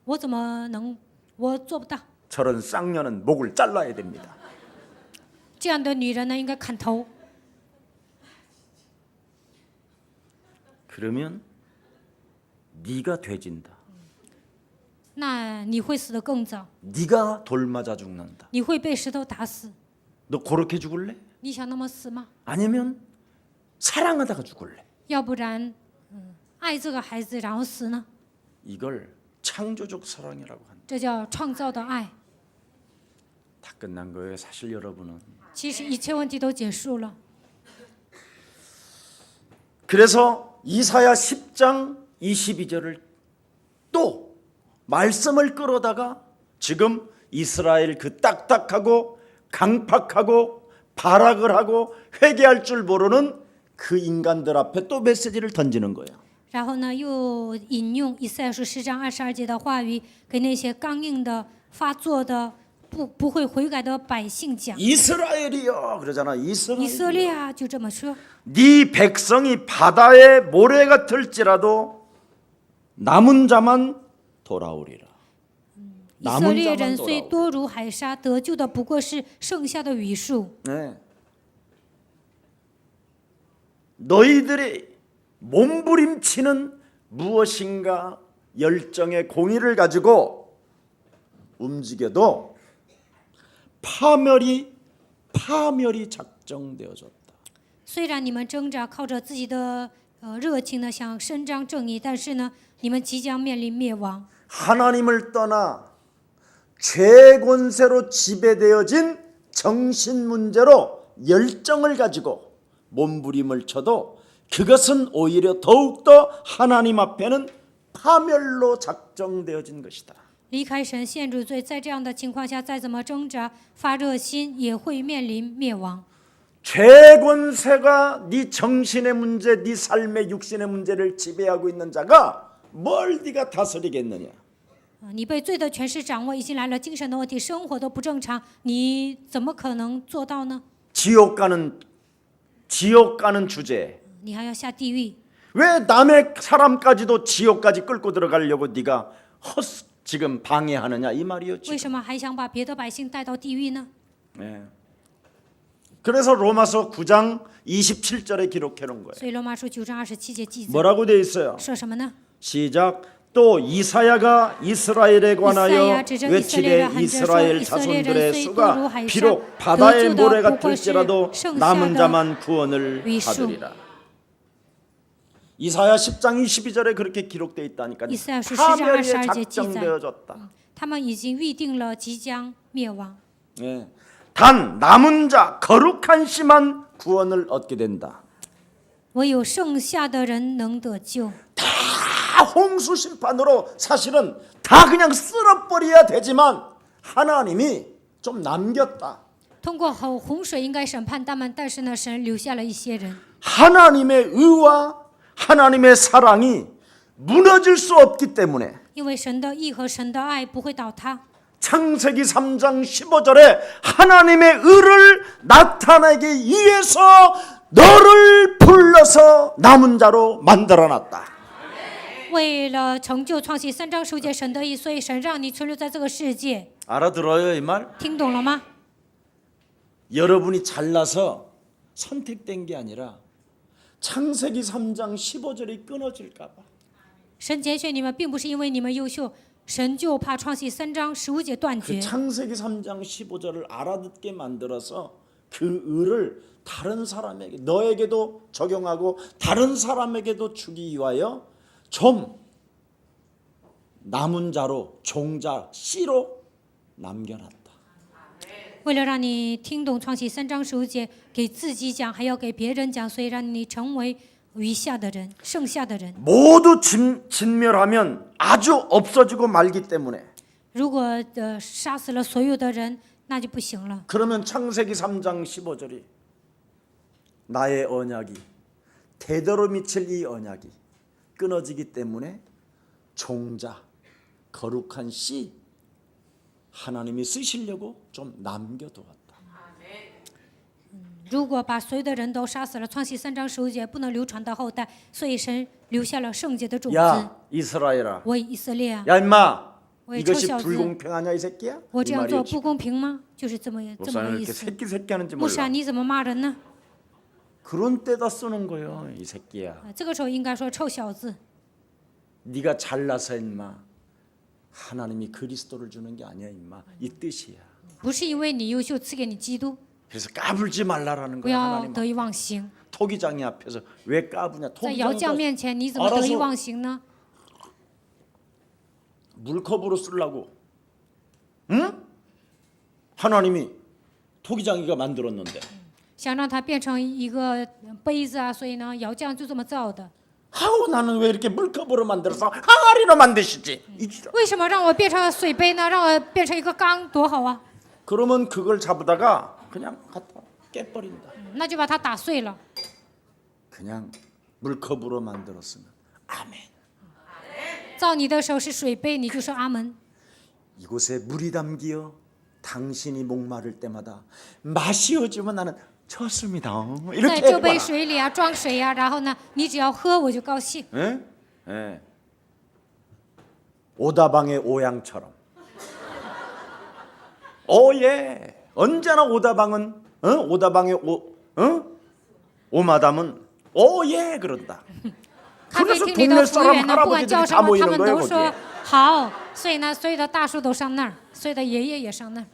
我怎么能？我做不到。 저런 쌍년은 목을 잘라야 됩니다. 这样的女人呢，应该砍头。 그러면 네가 돼진다. 那你会死得更早， 네가 돌 맞아 죽는다. 你会被石头打死。 너 그렇게 죽을래? 你想那么死吗？ 아니면 사랑하다가 죽을래? 要不然，爱这个孩子然后死呢？ 이걸 창조적 사랑이라고 한다. 这叫创造的爱。 다 끝난 거예요. 사실 여러분은. 其实一切问题都结束了。 그래서 이사야 10장 22절을 또 말씀을 끌어다가 지금 이스라엘 그 딱딱하고 강팍하고 발악을 하고 회개할 줄 모르는 그 인간들 앞에 또 메시지를 던지는 거예요. 然后呢，又引用以赛亚书10章22节的话语，给那些刚硬的、发作的、不会悔改的百姓讲。 이스라엘이여 그러잖아. 以色列啊，就这么说。 네 백성이 바다의 모래 같을지라도 남은 자만 돌아오리라. 以色列人虽多如海沙，得救的不过是剩下的余数。 네. 너희들이 몸부림치는 무엇인가 열정의 공의를 가지고 움직여도 파멸이 작정되어졌다. 虽然你们挣扎，靠着自己的热情呢，想伸张正义，但是呢，你们即将面临灭亡。 하나님을 떠나 죄 권세로 지배되어진 정신 문제로 열정을 가지고 몸부림을 쳐도 그것은 오히려 더욱더 하나님 앞에는 파멸로 작정되어진 것이다. 离开神，陷入罪，在这样的情况下，再怎么挣扎、发热心，也会面临灭亡。 죄 권세가 네 정신의 문제, 네 삶의 육신의 문제를 지배하고 있는 자가 뭘 네가 다스리겠느냐? 你被罪的权势掌握，已经来了精神的问题，生活都不正常，你怎么可能做到呢？ 지옥 가는 주제. 你还要下地狱。 왜 남의 사람까지도 지옥까지 끌고 들어가려고 네가 지금 방해하느냐 이 말이요. 为什么还想把别的百姓带到地狱呢？ 네. 그래서 로마서 9장 27절에 기록해 놓은 거예요. 所以罗马书9章27节记载 뭐라고 돼 있어요? 说什么呢？ 시작. 또 이사야가 이스라엘에 관하여 외치되 이스라엘 자손들의 수가 비록 바다의 모래 같을지라도 남은 자만 구원을 받으리라. 이사야 10장 22절에 그렇게 기록되어 있다니까. 파멸이 작정되어졌다. 他们已经预定了即将灭亡。 예. 단 남은 자 거룩한 씨만 구원을 얻게 된다. 唯有剩下的人能得救。 다 홍수 심판으로 사실은 다 그냥 쓸어버려야 되지만 하나님이 좀 남겼다. 通过洪水应该审判他们，但是呢，神留下了一些人。 하나님의 의와 하나님의 사랑이 무너질 수 없기 때문에 因为神的义和神的爱不会倒塌。 창세기 3장 15절에 하나님의 의를 나타내기 위해서 너를 불러서 남은 자로 만들어놨다. 为了成就创世3章15节神的义，所以神让你存留在这个世界。 알아들어요 이 말? 听懂了吗？ 여러분이 잘나서 선택된 게 아니라 창세기 3장 15절이 끊어질까 봐. 神拣选你们，并不是因为你们优秀，神就怕创世3章15节断 그 绝。 창세기 3장 15절을 알아듣게 만들어서 그 의를 다른 사람에게 너에게도 적용하고 다른 사람에게도 주기 위하여 좀 남은 자로 종자 씨로 남겨놨다. 为了让你听懂创世3章15节，给自己讲，还要给别人讲，所以让你成为余下的人，剩下的人。 모두 진멸하면 아주 없어지고 말기 때문에. 如果杀死了所有的人，那就不行了。 그러면 창세기 3장 15절이 나의 언약이 대대로 미칠 이 언약이 끊어지기 때문에 종자 거룩한 씨 하나님이 쓰시려고 좀 남겨두었다. 如果把所有的人都杀死了，创世3章15节不能流传到后代，所以神留下了圣洁的种子。 야 이스라엘아, 我以色列啊， 야 임마, 我也 이것이 臭小子， 불공평하냐 이 새끼야? 我这 이 样做 말이었지. 不公平吗？就是这么个 목사는 意 이렇게 思。 새끼 하는지 牧师啊， 몰라. 你怎么骂人呢？ 그런 때다 쓰는 거예요, 이 새끼야. 这个时候应该说臭小子， 네가 잘나서 임마. 하나님이 그리스도를 주는 게 아니야, 임마. 이 뜻이야. 不是因为你优秀赐给你基督， 그래서 까불지 말라라는 不 거야, 要 하나님. 得意忘形。 토기장이 앞에서 왜 까부냐? 在窑匠 토기장이 面前你怎么得意 알아서 忘形呢？ 물컵으로 쓰려고. 응? 하나님이 토기장이가 만들었는데. 想让它变成一个杯子啊，所以呢，窑匠就这么造的。 아우 나는 왜 이렇게 물컵으로 만들어서 항아리로 만드시지? 이지라. 为什么让我变成水杯呢？让我变成一个缸多好啊！ 그러면 그걸 잡으다가 그냥 갖다 깨버린다. 那就把它打碎了。 그냥 물컵으로 만들었으면 아멘. 造你的时候是水杯，你就说阿门。 이곳에 물이 담기어 당신이 목마를 때마다 마시어주면 나는 좋습니다. 在 이렇게 这杯 해봐라. 水里啊，装水呀、然后呢，你只要喝我就高兴。 예? 예. 오다방의 오양처럼. 오예. 언제나 오다방은 오다방의 오마담은 오예 그런다. 咖啡 그래서 厅里的 동네 服务员 사람 呢，不管 할아버지들이 叫什 다 么，他 모이는 们 거예요 都说 거기에. 好，所以呢，所有的大叔都上那儿，所有的爷爷也上那儿。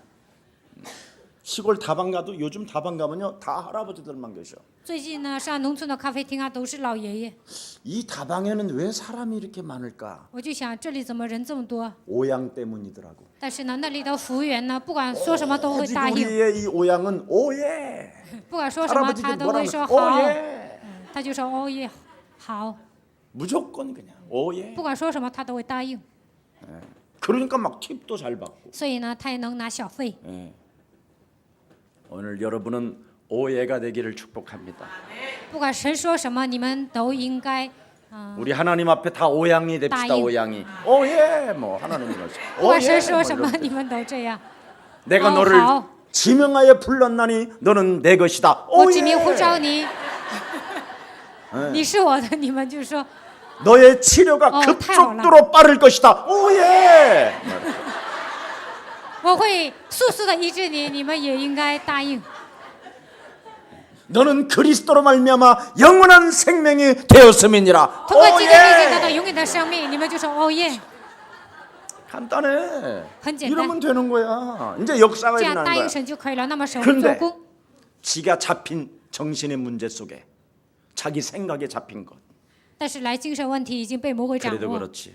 시골 다방 가도 요즘 다방 가면요 다 할아버지들만 계셔. 最近呢，上农村的咖啡厅啊，都是老爷爷。 이 다방에는 왜 사람이 이렇게 많을까? 我就想，这里怎么人这么多？ 오양 때문이더라고. 但是呢，那里的服务员呢，不管说什么都会 오직 答应， 우리의 이 오양은 오예. 不管说什么 할아버지들 他都会 뭐라면 说好， 오예. 他就说哦耶，好， 무조건 그냥 오예. 不管说什么他都会答应， 그러니까 막 팁도 잘 받고. 所以呢，他也能拿小费。 예. 오늘 여러분은 오예가 되기를 축복합니다. 不管神说什么，你们都应该 우리 하나님 앞에 다 오양이 됩시다. 따임. 오양이. 오예. 뭐 하나님이 그러죠. 不管神 오예. 说 뭐 什么， 이렇게. 你们都这样。 내가 哦 너를 好， 지명하여 불렀나니 너는 내 것이다. 我指名呼召 오예. 你，你是我的，你们就说 너의 치료가太好了。 급속도로 빠를 것이다. 오예. 我会速速的医治你，你们也应该答应。 너는 그리스도로 말미암아 영원한 생명이 되었음이니라. 通过基督已经得到 오예. 永远的生命，你们就说哦耶， 간단해. 很简单， 이러면 되는 거야. 이제 역사가 这样 일어나는 答应 거야. 神就可以了。那么神会 근데 做工。 지가 잡힌 정신의 문제 속에 자기 생각에 잡힌 것. 但是来精神问题已经被魔鬼掌 그래도 握， 그렇지.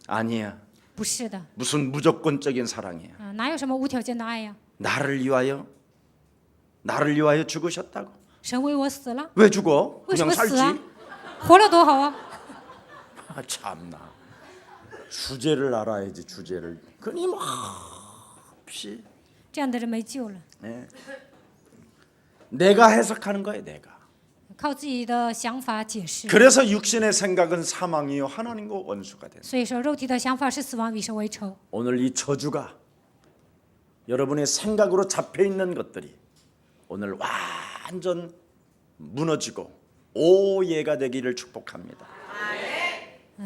아니야. 不是的， 무슨 무조건적인 사랑이야. 哪有什么无条件的爱呀？ 나를 위하여 죽으셨다고. 神为我死了， 왜 죽어? 为什 그냥 么死啊 살지. ？活了多好啊！ 아, 참나. 주제를 알아야지 주제를. 끊임없이 这样的人没救了， 내가 해석하는 거야 내가. 靠自己的想法解释。 그래서 육신의 생각은 사망이요 하나님과 원수가 된다. 所以说，肉体的想法是死亡，与神为仇。 오늘 이 저주가 여러분의 생각으로 잡혀 있는 것들이 오늘 완전 무너지고 오예가 되기를 축복합니다.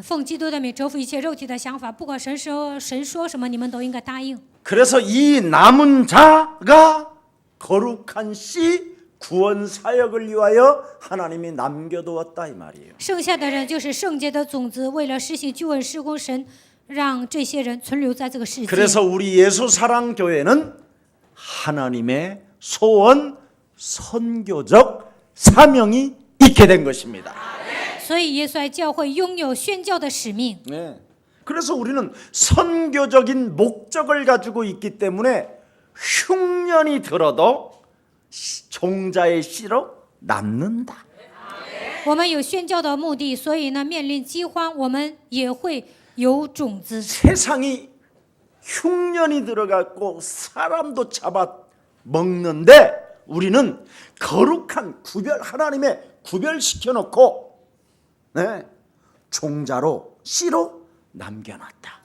奉基督的名折服一切肉体的想法，不管神说什么，你们都应该答应。 그래서 이 남은 자가 거룩한 씨 구원 사역을 위하여 하나님이 남겨두었다 이 말이에요. 剩下的人就是圣洁的种子，为了施行救恩施工，神让这些人存留在这个世界。 그래서 우리 예수사랑교회는 하나님의 소원 선교적 사명이 있게 된 것입니다. 所以耶稣爱教会拥有宣教的使命。 네. 그래서 우리는 선교적인 목적을 가지고 있기 때문에 흉년이 들어도 종자의 씨로 남는다. 我们有宣教的目的，所以呢，面临饥荒，我们也会有种子。 세상이 흉년이 들어갔고 사람도 잡아 먹는데 우리는 거룩한 하나님의 구별시켜 놓고 종자로 씨로 남겨놨다.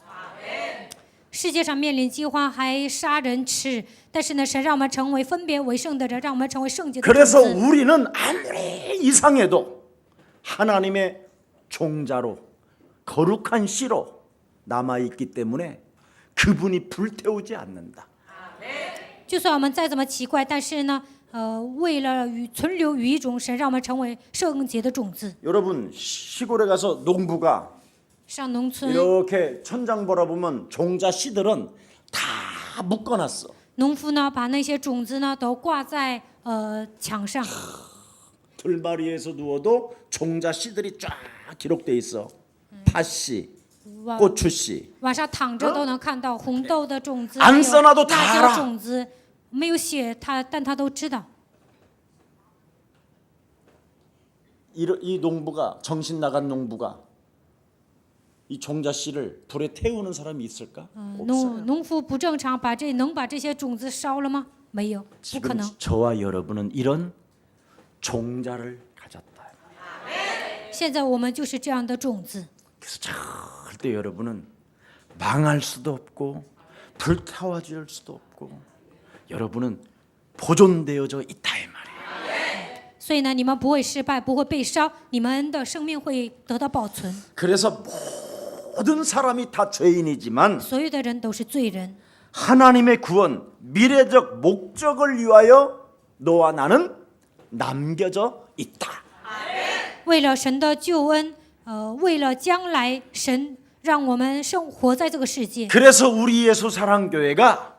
世界上面临饥荒，还杀人吃，但是呢，神让我们成为分别为圣的人，让我们成为圣洁的种 그래서 子。 우리는 아무리 이상해도 하나님의 종자로 거룩한 씨로 남아있기 때문에 그분이 불태우지 않는다. 就算我们再怎么奇怪，但是呢，为了存留于种，神让我们成为圣洁的种子。 여러분 시골에 가서 농부가 上农村， 이렇게 천장 바라보면 종자 씨들은 다 묶어놨어. 农夫呢把那些种子呢都挂在墙上， 들바리에서 누워도 종자 씨들이 쫙 기록돼 있어. 팥씨, 晚 고추씨. 晚上躺着都能看到红豆的种子， 안 还有 써놔도 다 辣椒 알아. 种子，没有写他，但他都知道。 이 농부가 정신 나간 농부가 이 종자 씨를 불에 태우는 사람이 있을까? 农夫不正常，能把这些种子烧了吗？没有，不可 지금 能。 저와 여러분은 이런 종자를 가졌다. 现在我们就是这样的种子， 그래서 절대 여러분은 망할 수도 없고 불타워질 수도 없고 여러분은 보존되어져 있다 이 말이에요. 所以呢，你们不会失败，不会被烧，你们的生命会得到保存。 그래서 모든 사람이 다 죄인이지만 所有的人都是罪人， 하나님의 구원, 미래적 목적을 위하여 너와 나는 남겨져 있다. 为了神的救恩，为了将来神让我们活在这个世界。 그래서 우리 예수 사랑교회가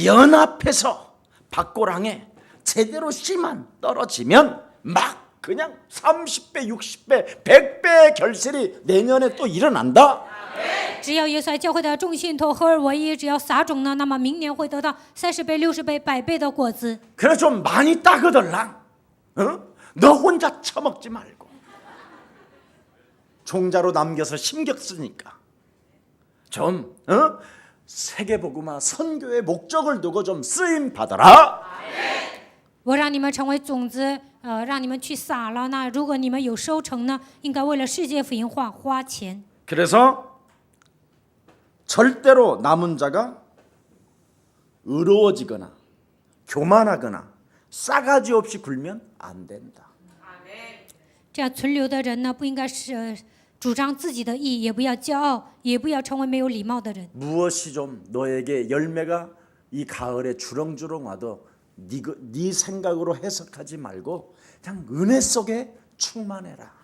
연합해서 박고랑에 제대로 씨만 떨어지면 막 그냥 30배, 60배, 100배의 결실이 내년에 또 일어난다. 只要耶稣爱教会的众信徒合而为一，只要撒种呢，那么明年会得到30倍、60倍、100倍的果子。 그래 좀 많이 따거들랑. 어? 너 혼자 처먹지 말고. 종자로 남겨서 심격 쓰니까. 좀 세계복음화 선교의 목적을 두고 좀 쓰임 받아라. 我让你们成为种子，让你们去撒了。那如果你们有收成呢，应该为了世界福音化花钱。 그래서 절대로 남은 자가 의로워지거나 교만하거나 싸가지 없이 굴면 안 된다. 这样存留的人呢，不应该是主张自己的义，也不要骄傲，也不要成为没有礼貌的人。 무엇이 좀 너에게 열매가 이 가을에 주렁주렁 와도 네 생각으로 해석하지 말고 그냥 은혜 속에 충만해라.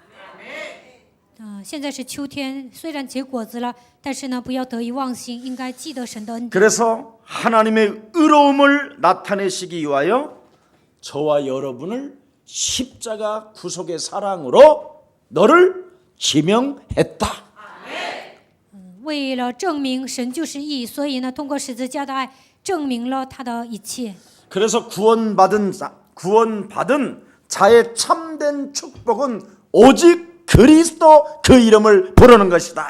现在是秋天，虽然结果子了，但是呢，不要得意忘形，应该记得神的恩典。 그래서 하나님의 의로움을 나타내시기 위하여 저와 여러분을 십자가 구속의 사랑으로 너를 지명했다. 为了证明神就是义，所以呢，通过十字架的爱证明了他的一切。 그래서 구원받은 자의 참된 축복은 오직 그리스도 그 이름을 부르는 것이다.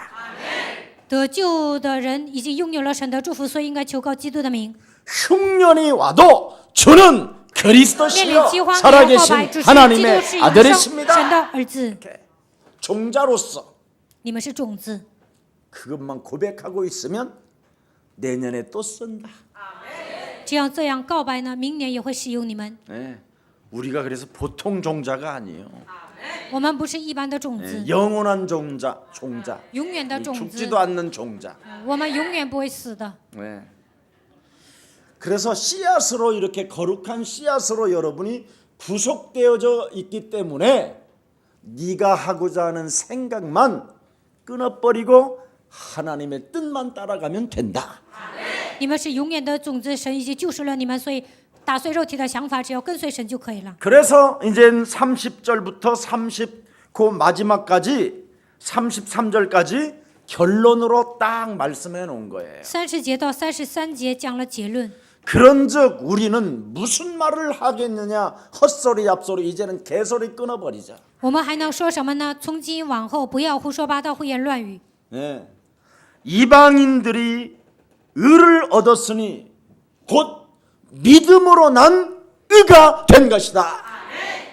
得救的人已经拥有了神的祝福，所以应该求告基督的名。 흉년이 와도 주는 面临 그리스도시요 饥荒，也要告 살아계신 白主是基督 하나님의 是永生神 아들이십니다. 的儿子。 종자로서 你们是种子， 그것만 고백하고 있으면 내년에 또 쓴다. 只要这样告白呢，明年也会使用你们。 네, 우리가 그래서 보통 종자가 아니에요. 我们不是一般的种 네, 子， 영원한 종자. 永远的种子， 죽지도 않는 종자. 我们永远不会死的。 네. 그래서 씨앗으로 이렇게 거룩한 씨앗으로 여러분이 구속되어져 있기 때문에 네가 하고자 하는 생각만 끊어버리고 하나님의 뜻만 따라가면 된다. 你们是永远的种子，神已经救赎了你们，所以打碎肉体的想法，只要跟随神就可以了。 그래서 이제 30절부터 39 마지막까지 33절까지 결론으로 딱 말씀해 놓은 거예요. 30节到33节讲了结论。 그런즉 우리는 무슨 말을 하겠느냐? 헛소리 앞소리 이제는 개소리 끊어버리자. 我们还能说什么呢？从今往后，不要胡说八道、胡言乱语。 네. 이방인들이 의를 얻었으니 곧 믿음으로 난 의가 된 것이다.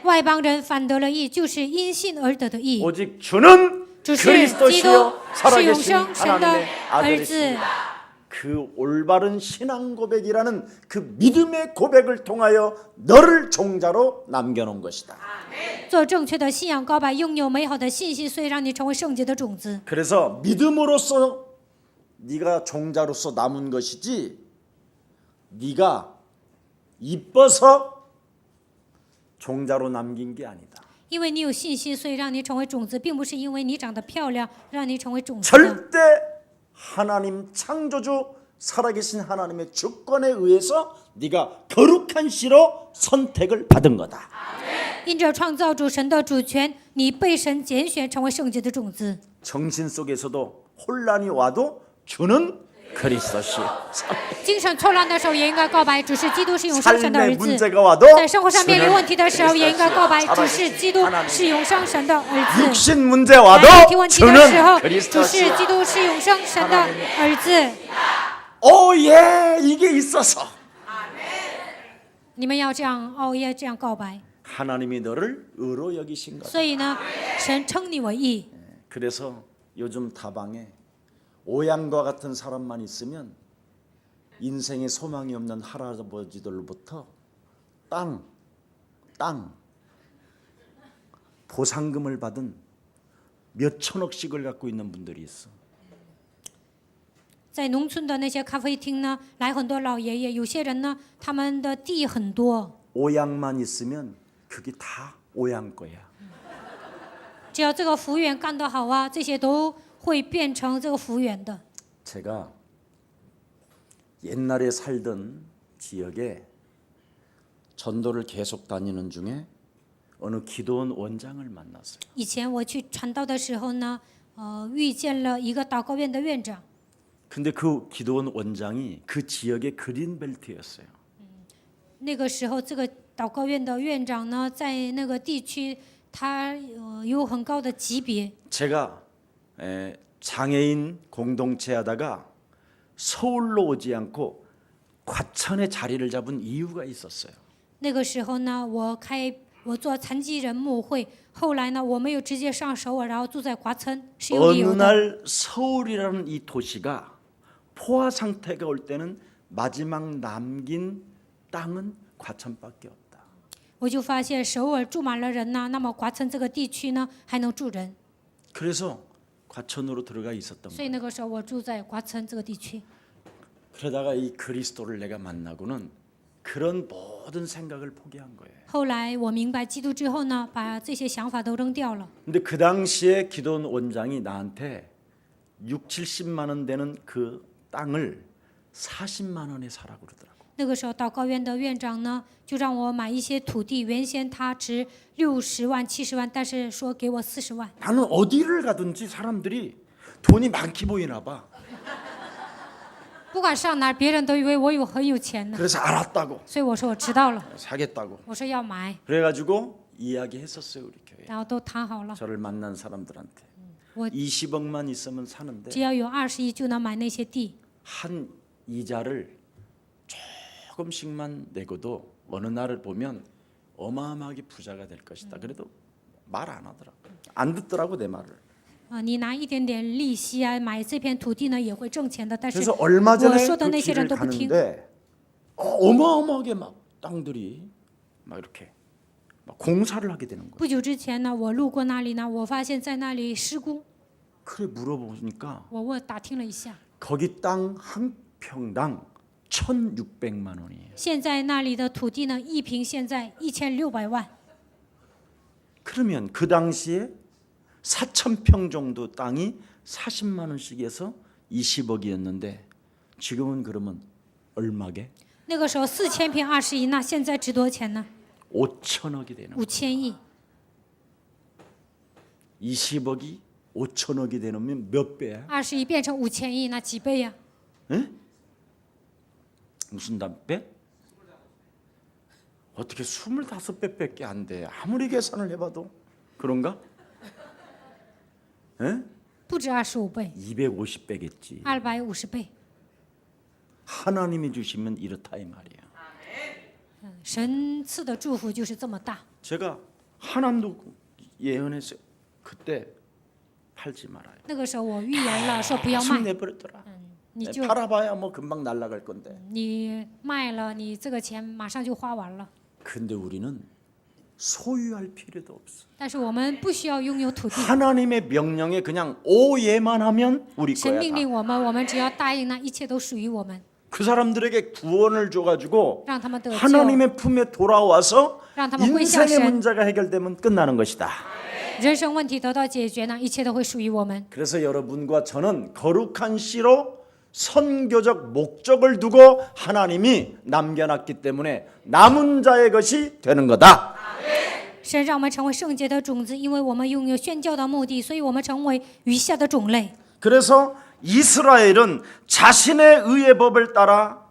外邦人反得了义，就是因信而得的义。 오직 주는 主是基督 그리스도시요 是永 살아계신 生神的 하나님의 儿子。 아들이십니다. 그 올바른 신앙 고백이라는 그 믿음의 고백을 통하여 너를 종자로 남겨놓은 것이다. 做正确的信仰告白，拥有美好的信心，所以让你成为圣洁的种子。 그래서 믿음으로써 네가 종자로서 남은 것이지 네가 이뻐서 종자로 남긴 게 아니다. 因为你有信心，所以让你成为种子，并不是因为你长得漂亮让你成为种子的。 절대 하나님 창조주 살아계신 하나님의 주권에 의해서 네가 거룩한 씨로 선택을 받은 거다. 因着创造主神的主权，你被神拣选成为圣洁的种子。 정신 속에서도 혼란이 와도 주는 그리스도시. 精神错乱的时候也应该告白，只是基督是永生神的 삶의 儿子。 문제가 와도 在生活上面临问题的时候，也应该告白，只是基督是永生神的儿子。 육신 문제 来 와도 问题问题的时 주는 候，只 그리스도시. 是基督是永生神的儿子。 오예 이게 있어서 你们要这样熬夜，这样告白。 하나님이 너를 의로 여기신 거다. 所以呢，神称你为义。 그래서 요즘 다방에 오양과 같은 사람만 있으면 인생에 소망이 없는 할아버지들로부터 땅 보상금을 받은 몇 천억씩을 갖고 있는 분들이 있어. 在农村的那些咖啡厅呢，来很多老爷爷，有些人呢，他们的地很多， 오양만 있으면 그게 다 오양 거야. 只要这个服务员干得好啊，这些都会变成这个服务员的。 제가 옛날에 살던 지역에 전도를 계속 다니는 중에 어느 기도원 원장을 만났어요. 以前我去传道的时候呢，遇见了一个祷告院的院长， 근데 그 기도원 원장이 그 지역의 그린벨트였어요. 那个时候这个祷告院的院长呢，在那个地区，他有很高的级别。 제가 장애인 공동체 하다가 서울로 오지 않고 과천에 자리를 잡은 이유가 있었어요. 那个时候呢，我做残疾人牧会，后来呢，我没有直接上首尔，然后住在과천，是有理 어느 由的。 날 서울이라는 이 도시가 포화 상태가 올 때는 마지막 남긴 땅은 과천밖에 없다. 我就发现首尔住满了人呐，那么과천这个地区呢还能住人， 그래서 과천으로 들어가 있었던 所以 거예요. 那个时候我住在과천这个地区。 그러다가 이 그리스도를 내가 만나고는 그런 모든 생각을 포기한 거예요. 后来我明白基督之后呢，把这些想法都扔掉了。 근데 그 당시에 기도원 원장이 나한테 6, 70만 원 되는 그 땅을 40만 원에 사라고 그러더라고. 那个时候祷告院的院长呢，就让我买一些土地，原先它值60万、70万，但是说给我40万。 나는 어디를 가든지 사람들이 돈이 많게 보이나 봐. 不管上哪儿，别人都以为我很有钱呢， 그래서 알았다고 所以我说我知道了， 사겠다고. 我说要买， 그래가지고 이야기했었어요 우리 교회. 然后都谈好了。 저를 만난 사람들한테 我 20억만 있으면 사는데 只要有20亿就能买那些地， 한 이자를 조금씩만 내고도 어느 날을 보면 어마어마하게 부자가 될 것이다. 그래도 말 안 하더라고. 안 듣더라고 내 말을. 你拿一点点利息啊，买这片土地呢也会挣钱的。但是 그래서 얼마 我 전에 说的 그 那些人 길을 都不听。 가는데 어마어마하게 막 땅들이 막 이렇게 막 공사를 하게 되는 거예요. 不久之前呢，我路过那里呢，我发现在那里施工， 그래 물어보니까 我打听了一下， 거기 땅 한 평당 1,600만 원이에요. 现在那里的土地呢，一平现在1600万。 그러면 그 당시에 4,000평 정도 땅이 40만 원씩 해서 20억이었는데 지금은 그러면 얼마게? 那个时候4000平20亿，那现在值多少钱呢？ 5천억이 되는 거예요. 5000亿。 20억이 5천억이 되면 몇 배야? 20亿变成5000亿，那几倍呀？ 에? 무슨 배? 어떻게 25배밖에 안 돼? 아무리 계산을 해봐도 그런가? 에? 不止25倍， 250배겠지. 250倍。 하나님이 주시면 이렇다 이 말이야. 神赐的祝福就是这么大。 제가 하나님도 예언했어요. 그때 팔지 말아요. 那个时候我预言了，说不要 계속 卖， 내버렸더라. 你就 팔아봐야 뭐 금방 날아갈 건데. 你卖了，你这个钱马上就花完了。 근데 우리는 소유할 필요도 없어. 但是我们不需要拥有土地， 하나님의 명령에 그냥 오예만 하면 우리 神 거야. 命 다. 令我们，我们只要答应，那一切都属于我们。그 사람들에게 구원을 줘가지고 让他们得救， 하나님의 품에 돌아와서 让他们归向 인생의 神， 문제가 해결되면 끝나는 것이다. 人生问题得到解决呢，一切都会属于我们。 그래서 여러분과 저는 거룩한 씨로 선교적 목적을 두고 하나님이 남겨놨기 때문에 남은 자의 것이 되는 거다. 神让我们成为圣洁的种子，因为我们拥有宣教的目的，所以我们成为余下的种类。 그래서 이스라엘은 자신의 의의 법을 따라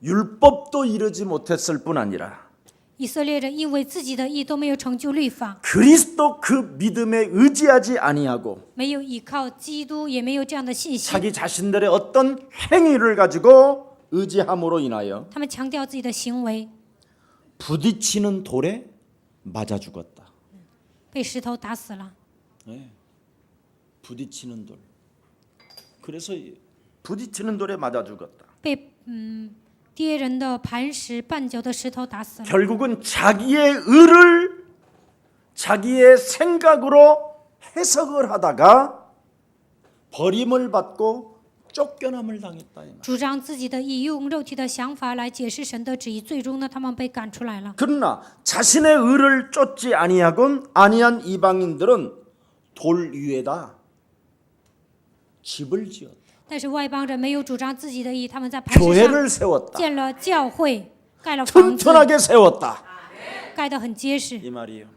율법도 이루지 못했을 뿐 아니라 以色列人因为自己的义都没有成就律法， 그리스도 그 믿음에 의지하지 아니하고 没有依靠基督，也没有这样的信心。 자기 자신들의 어떤 행위를 가지고 의지함으로 인하여 他们强调自己的行为， 부딪히는 돌에 맞아 죽었다. 被石头打死了。 부딪히는 돌. 그래서 부딪히는 돌에 맞아 죽었다. 被跌人的磐石绊脚的石头打死了。 결국은 자기의 의를 자기의 생각으로 해석을 하다가 버림을 받고 쫓겨남을 당했다. 主张自己的义，用肉体的想法来解释神的旨意，最终呢，他们被赶出来了。 그러나 자신의 의를 쫓지 아니한 이방인들은 돌 위에다 집을 지었다. 但是外邦人没有主张自己的义，他们在磐石上 교회를 세웠다. 建了教会，盖了房子， 튼튼하게 세웠다. 盖得很结实， 이 말이에요.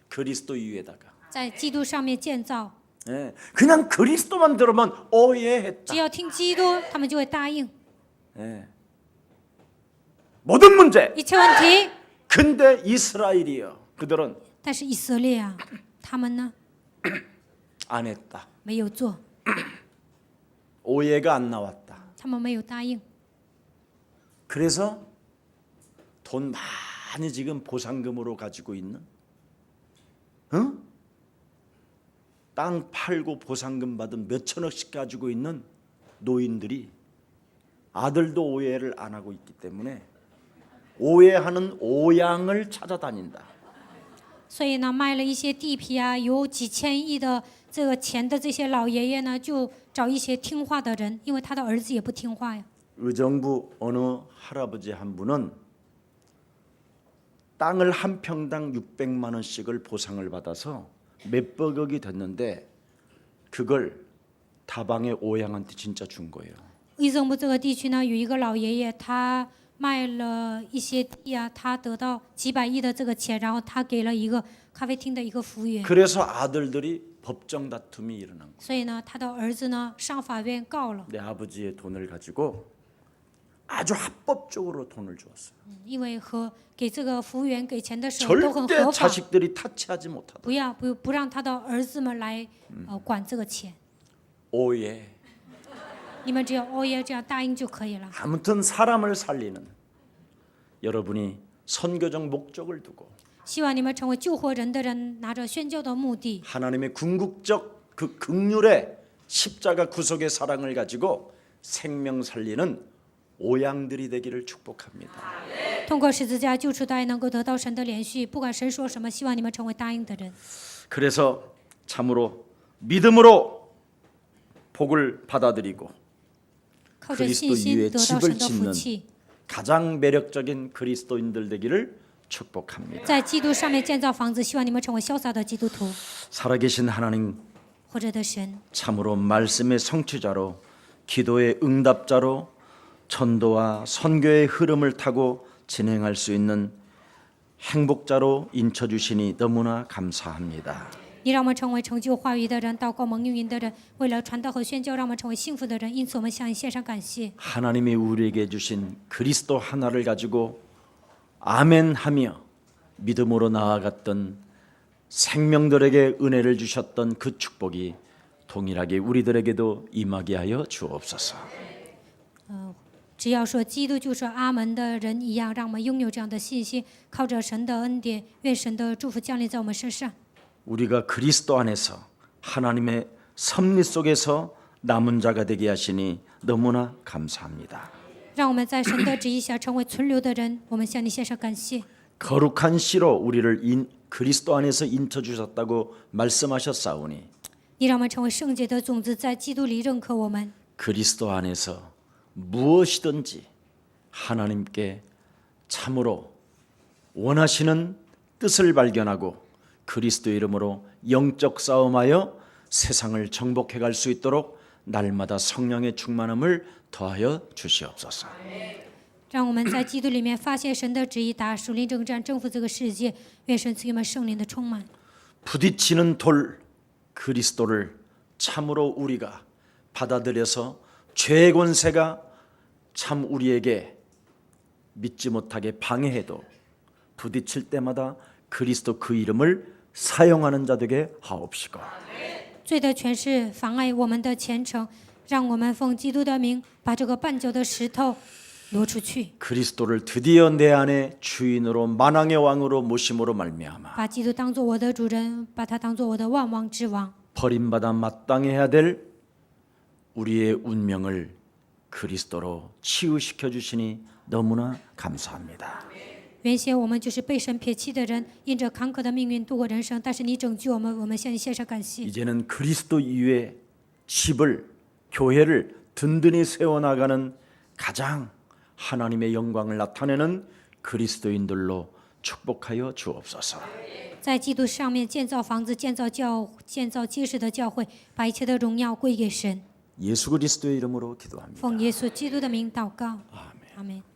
그리스도 위에다가. 在基督上面建造。 예, 그냥 그리스도만 들으면 오해했다. 只要听基督，他们就会答应 예. 모든 문제. 一切问题。 근데 이스라엘이요. 그들은 但是以色列啊，他们呢 안 했다. 没有做， 오해가 안 나왔다. 他们没有答应， 그래서 돈 많이 지금 보상금으로 가지고 있는, 응? 땅 팔고 보상금 받은 몇 천억씩 가지고 있는 노인들이 아들도 오해를 안 하고 있기 때문에 오해하는 오양을 찾아다닌다. 所以呢，卖了一些地皮啊，有几千亿的这个钱的这些老爷爷呢，就找一些听话的人，因为他的儿子也不听话呀。 의정부 어느 할아버지 한 분은 땅을 한 평당 600만 원씩을 보상을 받아서 몇백억이 됐는데 그걸 다방의 오양한테 진짜 준 거예요. 义政部这个地区呢，有一个老爷爷，他卖了一些地啊，他得到几百亿的这个钱，然后他给了一个咖啡厅的一个服务员， 그래서 아들들이 법정 다툼이 일어난 거예요. 所以呢，他的儿子呢上法院告了， 내 아버지의 돈을 가지고 아주 합법적으로 돈을 주었어요. 因为和给这个服务员给钱的时候都很 절대 合法， 자식들이 타치하지 못하다. 不让他的儿子们来管这个钱， 오해. 你们只要欧耶这样答应就可以了。 아무튼 사람을 살리는 여러분이 선교적 목적을 두고 希望你们成为救活人的人，拿着宣教的目的， 하나님의 궁극적 그 극률의 십자가 구속의 사랑을 가지고 생명 살리는 오양들이 되기를 축복합니다. 通过十字架救出的爱，能够得到神的连续。不管神说什么，希望你们成为答应的人。 그래서 참으로 믿음으로 복을 받아들이고 靠着信心得到神的福气， 가장 매력적인 그리스도인들 되기를 축복합니다. 在基督上面建造房子，希望你们成为潇洒的基督徒， 살아계신 하나님 活着的神， 참으로 말씀의 성취자로 기도의 응답자로 전도와 선교의 흐름을 타고 진행할 수 있는 행복자로 인쳐주시니 너무나 감사합니다. 你让我们成为成就话语的人，祷告蒙应允的人，为了传道和宣教，让我们成为幸福的人。因此，我们向你献上感谢。 하나님이 우리에게 주신 그리스도 하나를 가지고 아멘하며 믿음으로 나아갔던 생명들에게 은혜를 주셨던 그 축복이 동일하게 우리들에게도 임하게 하여 주옵소서. 只要说基督就是阿门的人一样，让我们拥有这样的信心，靠着神的恩典，愿神的祝福降临在我们身上。 우리가 그리스도 안에서 하나님의 섭리 속에서 남은 자가 되게 하시니 너무나 감사합니다. 让我们在神的旨意下成为存留的人，我们向你献上感谢。 거룩한 씨로 우리를 그리스도 안에서 인쳐 주셨다고 말씀하셨사오니 你让我们成为圣洁的种子，在基督里认可我们。 그리스도 안에서 무엇이든지 하나님께 참으로 원하시는 뜻을 발견하고 그리스도 이름으로 영적 싸움하여 세상을 정복해 갈 수 있도록 날마다 성령의 충만함을 더하여 주시옵소서. 让我们在基督里面发现神的旨意，打属灵征战，征服这个世界。愿神赐给我们圣灵的充满。 부딪히는 돌 그리스도를 참으로 우리가 받아들여서 죄의 권세가 참 우리에게 믿지 못하게 방해해도 부딪힐 때마다 그리스도 그 이름을 사용하는 자 되게 하옵시고 罪的权势妨碍我们的虔诚，让我们奉基督的名把这个绊脚的石头挪出去， 그리스도를 드디어 내 안에 주인으로 만왕의 왕으로 모심으로 말미암아 把基督当做我的主人，把他当做我的万王之王。 버림받아 마땅해야 될 우리의 운명을 그리스도로 치유시켜 주시니 너무나 감사합니다. 原先我们就是被神撇弃的人，因着坎坷的命运度过人生，但是你拯救我们，我们向你献上感谢。 이제는 그리스도 이외에 집을 교회를 든든히 세워나가는 가장 하나님의 영광을 나타내는 그리스도인들로 축복하여 주옵소서. 在基督上面建造房子，建造结实的教会，把一切的荣耀归给神。 예수 그리스도의 이름으로 기도합니다. 奉耶稣基督的名祷告， 아멘. 阿门。